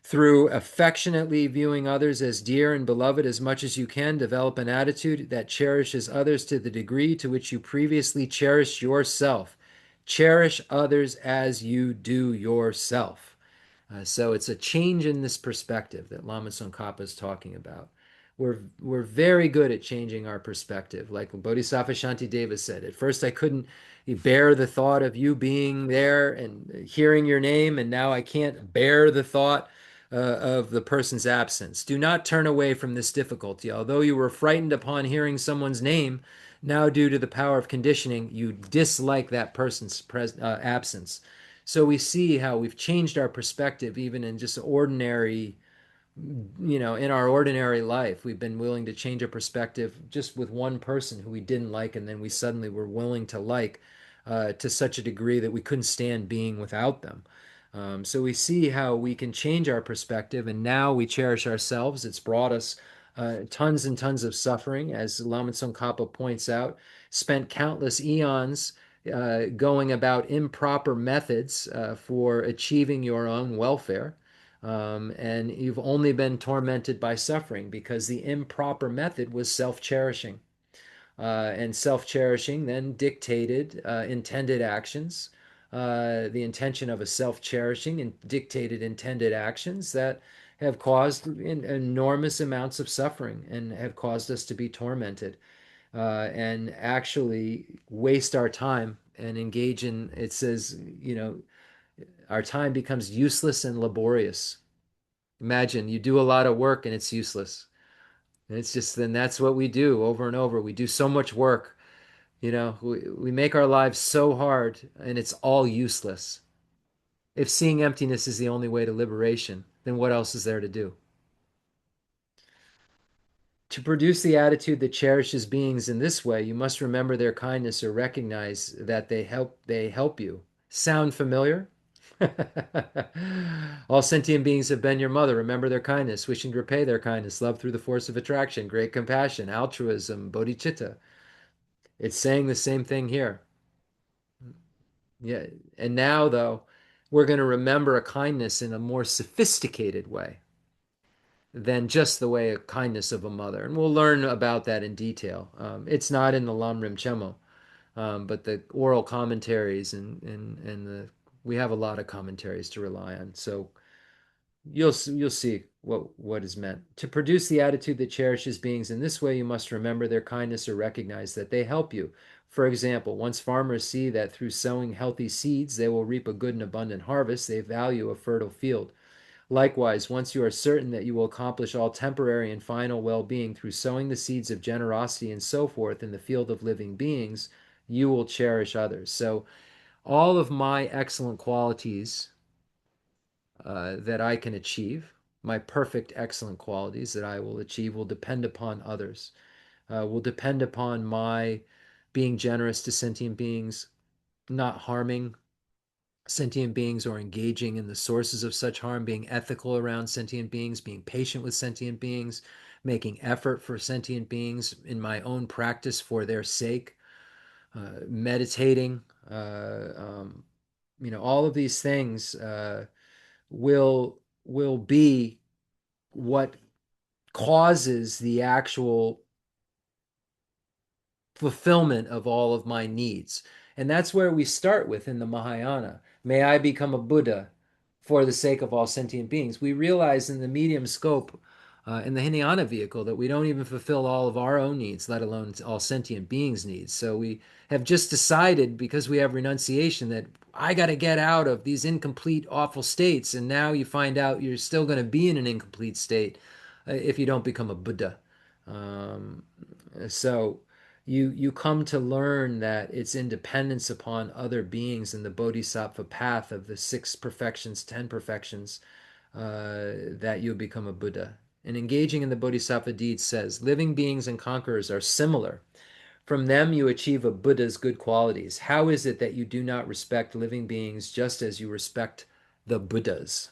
Through affectionately viewing others as dear and beloved as much as you can, develop an attitude that cherishes others to the degree to which you previously cherished yourself. Cherish others as you do yourself. So it's a change in this perspective that Lama Tsongkhapa is talking about. We're very good at changing our perspective. Like Bodhisattva Shantideva said, at first I couldn't bear the thought of you being there and hearing your name, and now I can't bear the thought of the person's absence. Do not turn away from this difficulty. Although you were frightened upon hearing someone's name, now due to the power of conditioning, you dislike that person's absence. So we see how we've changed our perspective even in just ordinary, in our ordinary life. We've been willing to change our perspective just with one person who we didn't like, and then we suddenly were willing to like to such a degree that we couldn't stand being without them. So we see how we can change our perspective, and now we cherish ourselves. It's brought us tons and tons of suffering, as Lama Tsongkhapa points out, spent countless eons going about improper methods for achieving your own welfare. And you've only been tormented by suffering because the improper method was self-cherishing. And self-cherishing then dictated intended actions. The intention of a self-cherishing and dictated intended actions that have caused enormous amounts of suffering and have caused us to be tormented and actually waste our time and engage in, it says, our time becomes useless and laborious. Imagine you do a lot of work and it's useless. And it's just, then that's what we do over and over. We do so much work, we make our lives so hard and it's all useless. If seeing emptiness is the only way to liberation, then what else is there to do? To produce the attitude that cherishes beings in this way, you must remember their kindness or recognize that they help you. Sound familiar? All sentient beings have been your mother. Remember their kindness, wishing to repay their kindness, love through the force of attraction, great compassion, altruism, bodhicitta. It's saying the same thing here. Yeah. And now, though, we're going to remember a kindness in a more sophisticated way than just the way of kindness of a mother. And we'll learn about that in detail. It's not in the Lam Rim Chemo, but the oral commentaries and the we have a lot of commentaries to rely on. So you'll see what is meant. To produce the attitude that cherishes beings in this way, you must remember their kindness or recognize that they help you. For example, once farmers see that through sowing healthy seeds they will reap a good and abundant harvest, they value a fertile field. Likewise, once you are certain that you will accomplish all temporary and final well-being through sowing the seeds of generosity and so forth in the field of living beings, you will cherish others. So all of my excellent qualities that I can achieve, my perfect excellent qualities that I will achieve, will depend upon others, will depend upon my being generous to sentient beings, not harming sentient beings or engaging in the sources of such harm, being ethical around sentient beings, being patient with sentient beings, making effort for sentient beings in my own practice for their sake, meditating, all of these things will be what causes the actual fulfillment of all of my needs. And that's where we start with in the Mahayana. May I become a Buddha for the sake of all sentient beings. We realize in the medium scope, in the Hinayana vehicle, that we don't even fulfill all of our own needs, let alone all sentient beings' needs. So we have just decided, because we have renunciation, that I got to get out of these incomplete, awful states. And now you find out you're still going to be in an incomplete state if you don't become a Buddha. Um, so you come to learn that it's independence upon other beings in the Bodhisattva path of the six perfections, 10 perfections, that you become a Buddha. And engaging in the Bodhisattva deeds says, living beings and conquerors are similar. From them you achieve a Buddha's good qualities. How is it that you do not respect living beings just as you respect the Buddhas?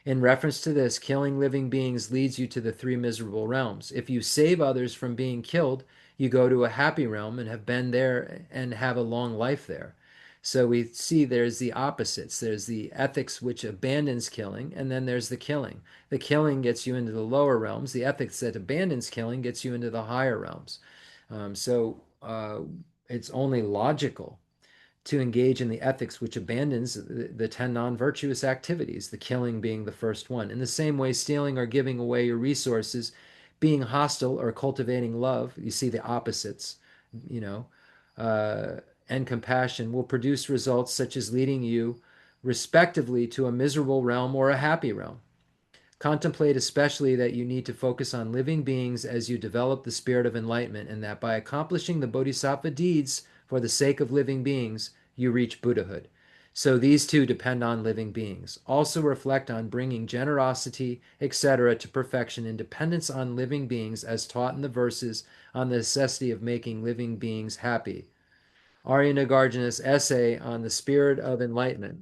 In reference to this, killing living beings leads you to the three miserable realms. If you save others from being killed, you go to a happy realm and have been there and have a long life there. So we see there's the opposites. There's the ethics which abandons killing, and then there's the killing. The killing gets you into the lower realms. The ethics that abandons killing gets you into the higher realms. So it's only logical to engage in the ethics which abandons the 10 non-virtuous activities, the killing being the first one. In the same way, stealing or giving away your resources, being hostile or cultivating love, you see the opposites, you know, and compassion will produce results such as leading you respectively to a miserable realm or a happy realm. Contemplate especially that you need to focus on living beings as you develop the spirit of enlightenment, and that by accomplishing the bodhisattva deeds for the sake of living beings, you reach Buddhahood. So these two depend on living beings. Also reflect on bringing generosity, etc., to perfection in dependence on living beings as taught in the verses on the necessity of making living beings happy. Arya Nagarjuna's essay on the spirit of enlightenment,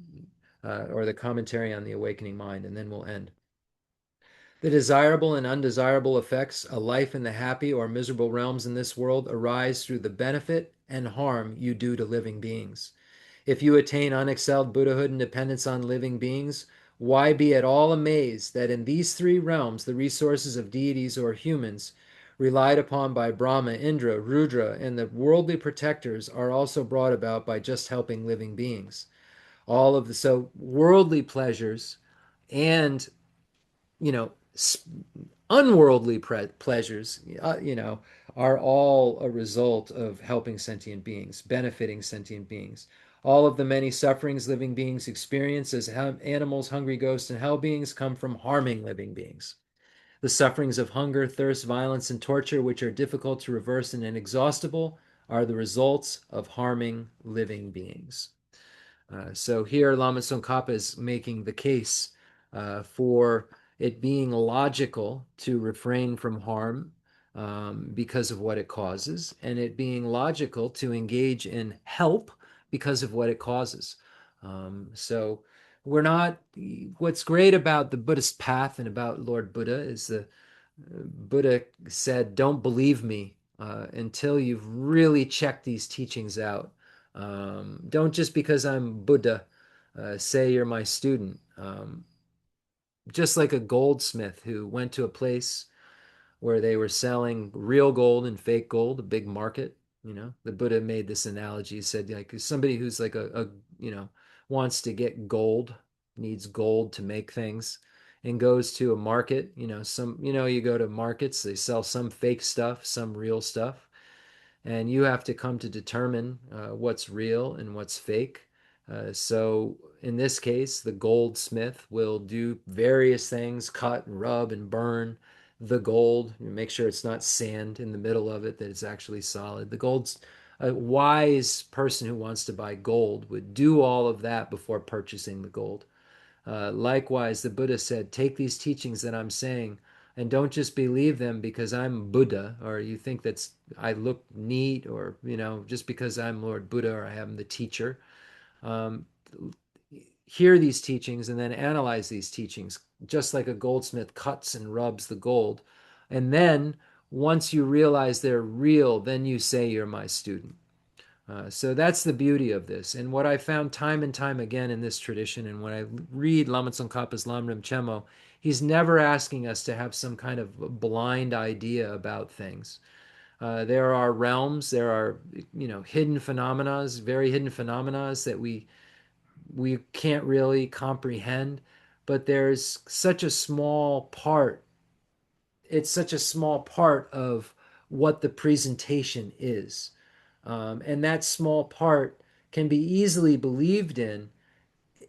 or the commentary on the awakening mind, and then we'll end. The desirable and undesirable effects of life in the happy or miserable realms in this world arise through the benefit and harm you do to living beings. If you attain unexcelled Buddhahood and dependence on living beings, why be at all amazed that in these three realms the resources of deities or humans relied upon by Brahma, Indra, Rudra, and the worldly protectors are also brought about by just helping living beings? So worldly pleasures and you know unworldly pleasures, are all a result of helping sentient beings, benefiting sentient beings. All of the many sufferings living beings experience as animals, hungry ghosts, and hell beings come from harming living beings. The sufferings of hunger, thirst, violence, and torture, which are difficult to reverse and inexhaustible, are the results of harming living beings. So here Lama Tsongkhapa is making the case for it being logical to refrain from harm because of what it causes, and it being logical to engage in help because of what it causes. So we're not, what's great about the Buddhist path and about Lord Buddha is the Buddha said, don't believe me until you've really checked these teachings out. Don't just because I'm Buddha say you're my student. Just like a goldsmith who went to a place where they were selling real gold and fake gold, a big market. The Buddha made this analogy. He said, like somebody who's like wants to get gold, needs gold to make things, and goes to a market. You go to markets, they sell some fake stuff, some real stuff, and you have to come to determine what's real and what's fake. So in this case, the goldsmith will do various things, cut, rub, and burn the gold, make sure it's not sand in the middle of it, that it's actually solid. A wise person who wants to buy gold would do all of that before purchasing the gold. Likewise, the Buddha said, take these teachings that I'm saying and don't just believe them because I'm Buddha, or you think that's I look neat, or just because I'm Lord Buddha or I am the teacher. Um, Hear these teachings and then analyze these teachings, just like a goldsmith cuts and rubs the gold. And then once you realize they're real, then you say you're my student. So that's the beauty of this. And what I found time and time again in this tradition, and when I read Lama Tsongkhapa's Lamrim Chemo, he's never asking us to have some kind of blind idea about things. There are realms, there are, hidden phenomena, very hidden phenomena that we can't really comprehend, but there's such a small part. It's such a small part of what the presentation is. And that small part can be easily believed in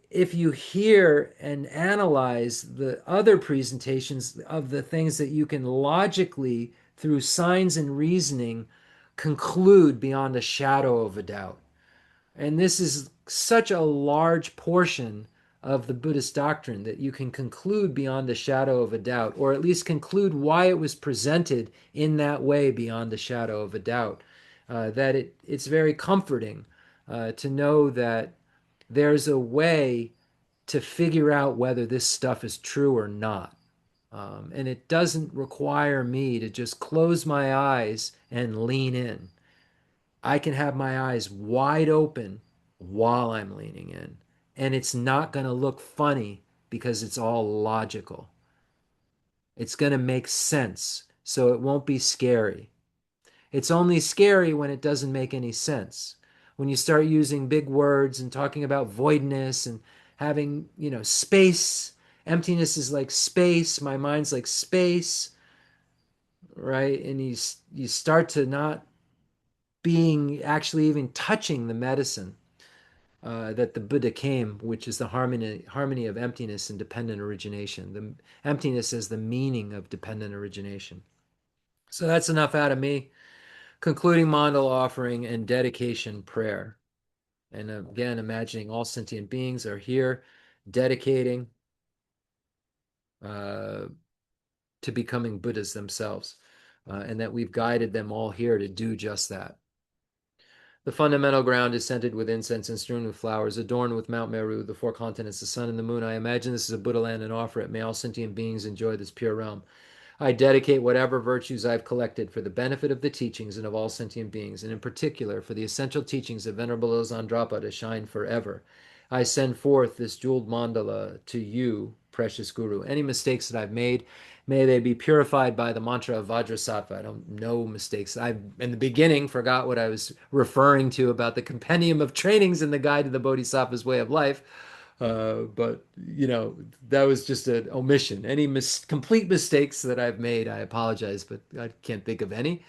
if you hear and analyze the other presentations of the things that you can logically, through signs and reasoning, conclude beyond a shadow of a doubt. And this is such a large portion of the Buddhist doctrine that you can conclude beyond a shadow of a doubt, or at least conclude why it was presented in that way beyond a shadow of a doubt. It's very comforting to know that there's a way to figure out whether this stuff is true or not. And it doesn't require me to just close my eyes and lean in. I can have my eyes wide open while I'm leaning in. And it's not going to look funny because it's all logical. It's going to make sense. So it won't be scary. It's only scary when it doesn't make any sense. When you start using big words and talking about voidness and having, space, emptiness is like space, my mind's like space, right? And you start to not being actually even touching the medicine that the Buddha came, which is the harmony of emptiness and dependent origination. The emptiness is the meaning of dependent origination. So that's enough out of me. Concluding mandala offering and dedication prayer. And again, imagining all sentient beings are here dedicating uh, to becoming Buddhas themselves, and that we've guided them all here to do just that. The fundamental ground is scented with incense and strewn with flowers, adorned with Mount Meru, the four continents, the sun, and the moon. I imagine this is a Buddha land and offer it. May all sentient beings enjoy this pure realm. I dedicate whatever virtues I've collected for the benefit of the teachings and of all sentient beings, and in particular for the essential teachings of Venerable Losang to shine forever. I send forth this jeweled mandala to you, precious Guru. Any mistakes that I've made, may they be purified by the mantra of Vajrasattva. I don't know mistakes. I, in the beginning, forgot what I was referring to about the compendium of trainings in the Guide to the Bodhisattva's Way of Life. But that was just an omission. Any complete mistakes that I've made, I apologize, but I can't think of any.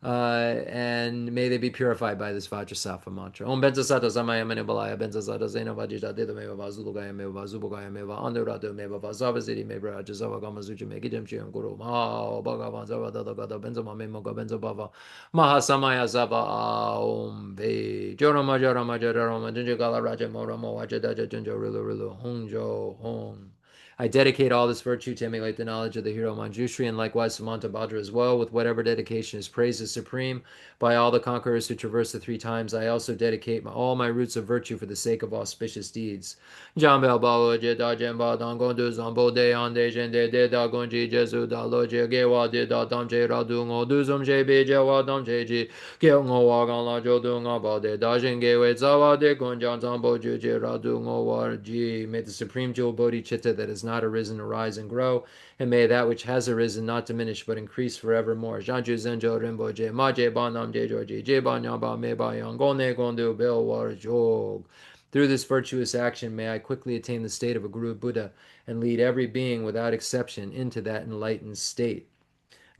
And may they be purified by this Vajrasattva mantra. Om Benza Sato Samaya Mene Balaya Benza Sato Zena Vajita Deda Meva Vazulugaya Meva Zubugaya Meva Andurado Meva Vazavazidi Mebra Jazava Gama Zuchi Megidem Chiam Guru Mao Bhagavan Zava Dada Gada Benza Mame Moga Benza Bava Mahasamaya Zava Om Ve Jorama Jorama Jorama Junjagala Raja Morama Wajadaja Junjo Rilu Rilu Hongjo Hong. I dedicate all this virtue to emulate the knowledge of the hero Manjushri, and likewise Samanta Bhadra as well, with whatever dedication is praised as supreme by all the conquerors who traverse the three times. I also dedicate all my roots of virtue for the sake of auspicious deeds. Jambel Bao Jeda Jemba Dangondu Zambo De Ande Jende De Da Gonji Jesu Da Loje Gewa De Da Damje Radu Ngo Duzum Je Be Jewa Damje Ji Geo Ngo Wagan La Jodu Nga Ba De Da Jenge We Zawa De Gonjan Zambo Juje Radu Ngo War Ji. May the supreme jewel Bodhicitta that is not arisen arise and grow, and may that which has arisen not diminish but increase forevermore. Janju Zenjo Rinpoche Maje Banam Je Dorji Je Banyaba Me Bayang Gone Gondu Belwar Jog. Through this virtuous action, may I quickly attain the state of a Guru Buddha and lead every being without exception into that enlightened state.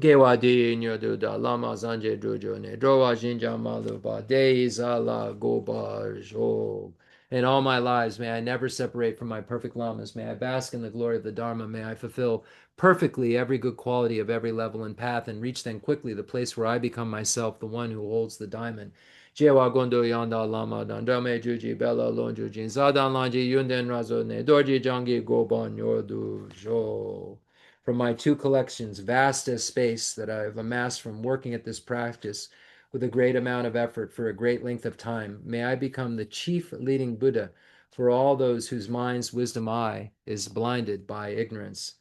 Gewa di nyodu da lama zanje drujo ne drowa jinja maluba dei zala goba jog. In all my lives, may I never separate from my perfect lamas. May I bask in the glory of the Dharma. May I fulfill perfectly every good quality of every level and path, and reach then quickly the place where I become myself, the one who holds the diamond. Jewa gondo yanda lama dandame juji bella lonjuji zadan lanji yunden razo ne dorji jangi goban yordu jo. From my two collections, vast as space, that I have amassed from working at this practice with a great amount of effort for a great length of time, may I become the chief leading Buddha for all those whose mind's wisdom eye is blinded by ignorance.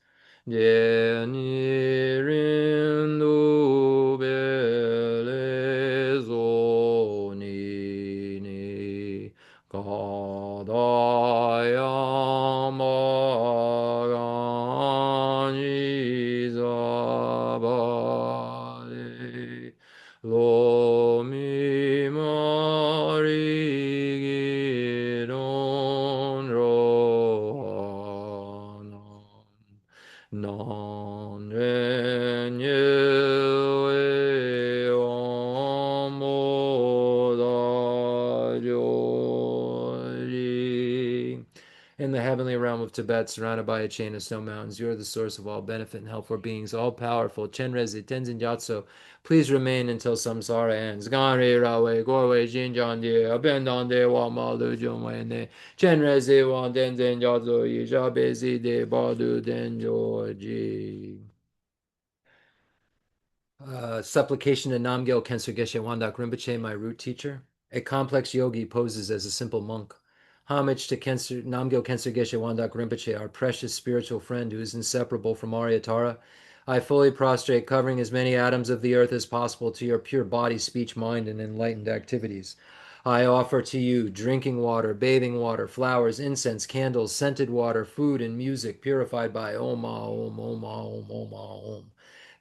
lo mi mari non ro non regne in the heavenly realm of Tibet, surrounded by a chain of snow mountains, you are the source of all benefit and help for beings, all powerful. Chenrezig Tenzin Gyatso, please remain until samsara ends. Ganri Rawe, Gorwe, Jinjan De, Abendan De, Wamalu Jumwe Ne, Chenrezig Wan Tenzin Gyatso, Yijabezi De, Badu Den Dorji. Supplication to Namgyal Khensur Geshe Wangdak Rinpoche, my root teacher. A complex yogi poses as a simple monk. Homage to Namgyal Khensur Geshe Wangdak Rinpoche, our precious spiritual friend who is inseparable from Aryatara. I fully prostrate, covering as many atoms of the earth as possible to your pure body, speech, mind, and enlightened activities. I offer to you drinking water, bathing water, flowers, incense, candles, scented water, food, and music purified by Om, Om, Om, Om, Om, Om.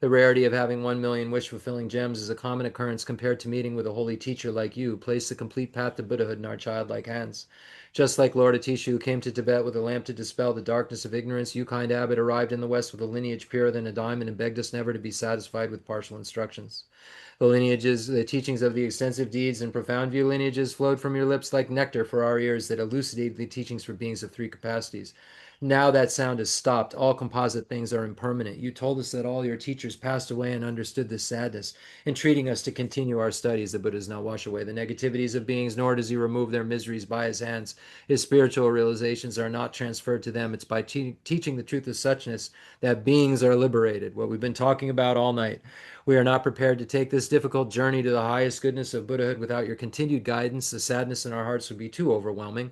The rarity of having 1 million wish-fulfilling gems is a common occurrence compared to meeting with a holy teacher like you. Place the complete path to Buddhahood in our childlike hands. Just like Lord Atisha, who came to Tibet with a lamp to dispel the darkness of ignorance, you, kind abbot, arrived in the West with a lineage purer than a diamond and begged us never to be satisfied with partial instructions. The lineages, the teachings of the extensive deeds and profound view lineages flowed from your lips like nectar for our ears that elucidated the teachings for beings of three capacities. Now that sound has stopped. All composite things are impermanent. You told us that all your teachers passed away and understood this sadness, entreating us to continue our studies. The Buddha does not wash away the negativities of beings, nor does he remove their miseries by his hands. His spiritual realizations are not transferred to them. It's by teaching the truth of suchness that beings are liberated, what we've been talking about all night. We are not prepared to take this difficult journey to the highest goodness of Buddhahood without your continued guidance. The sadness in our hearts would be too overwhelming.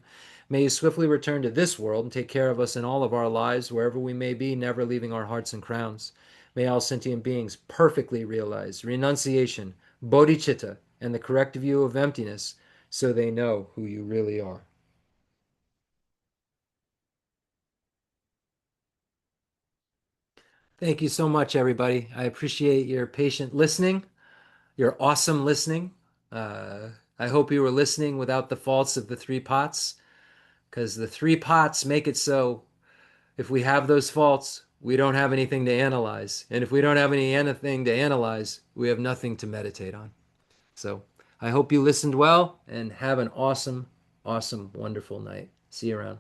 May you swiftly return to this world and take care of us in all of our lives, wherever we may be, never leaving our hearts and crowns. May all sentient beings perfectly realize renunciation, bodhicitta, and the correct view of emptiness so they know who you really are. Thank you so much, everybody. I appreciate your patient listening, your awesome listening. Uh, I hope you were listening without the faults of the three pots, because the three pots make it so if we have those faults, we don't have anything to analyze. And if we don't have anything to analyze, we have nothing to meditate on. So I hope you listened well and have an awesome, awesome, wonderful night. See you around.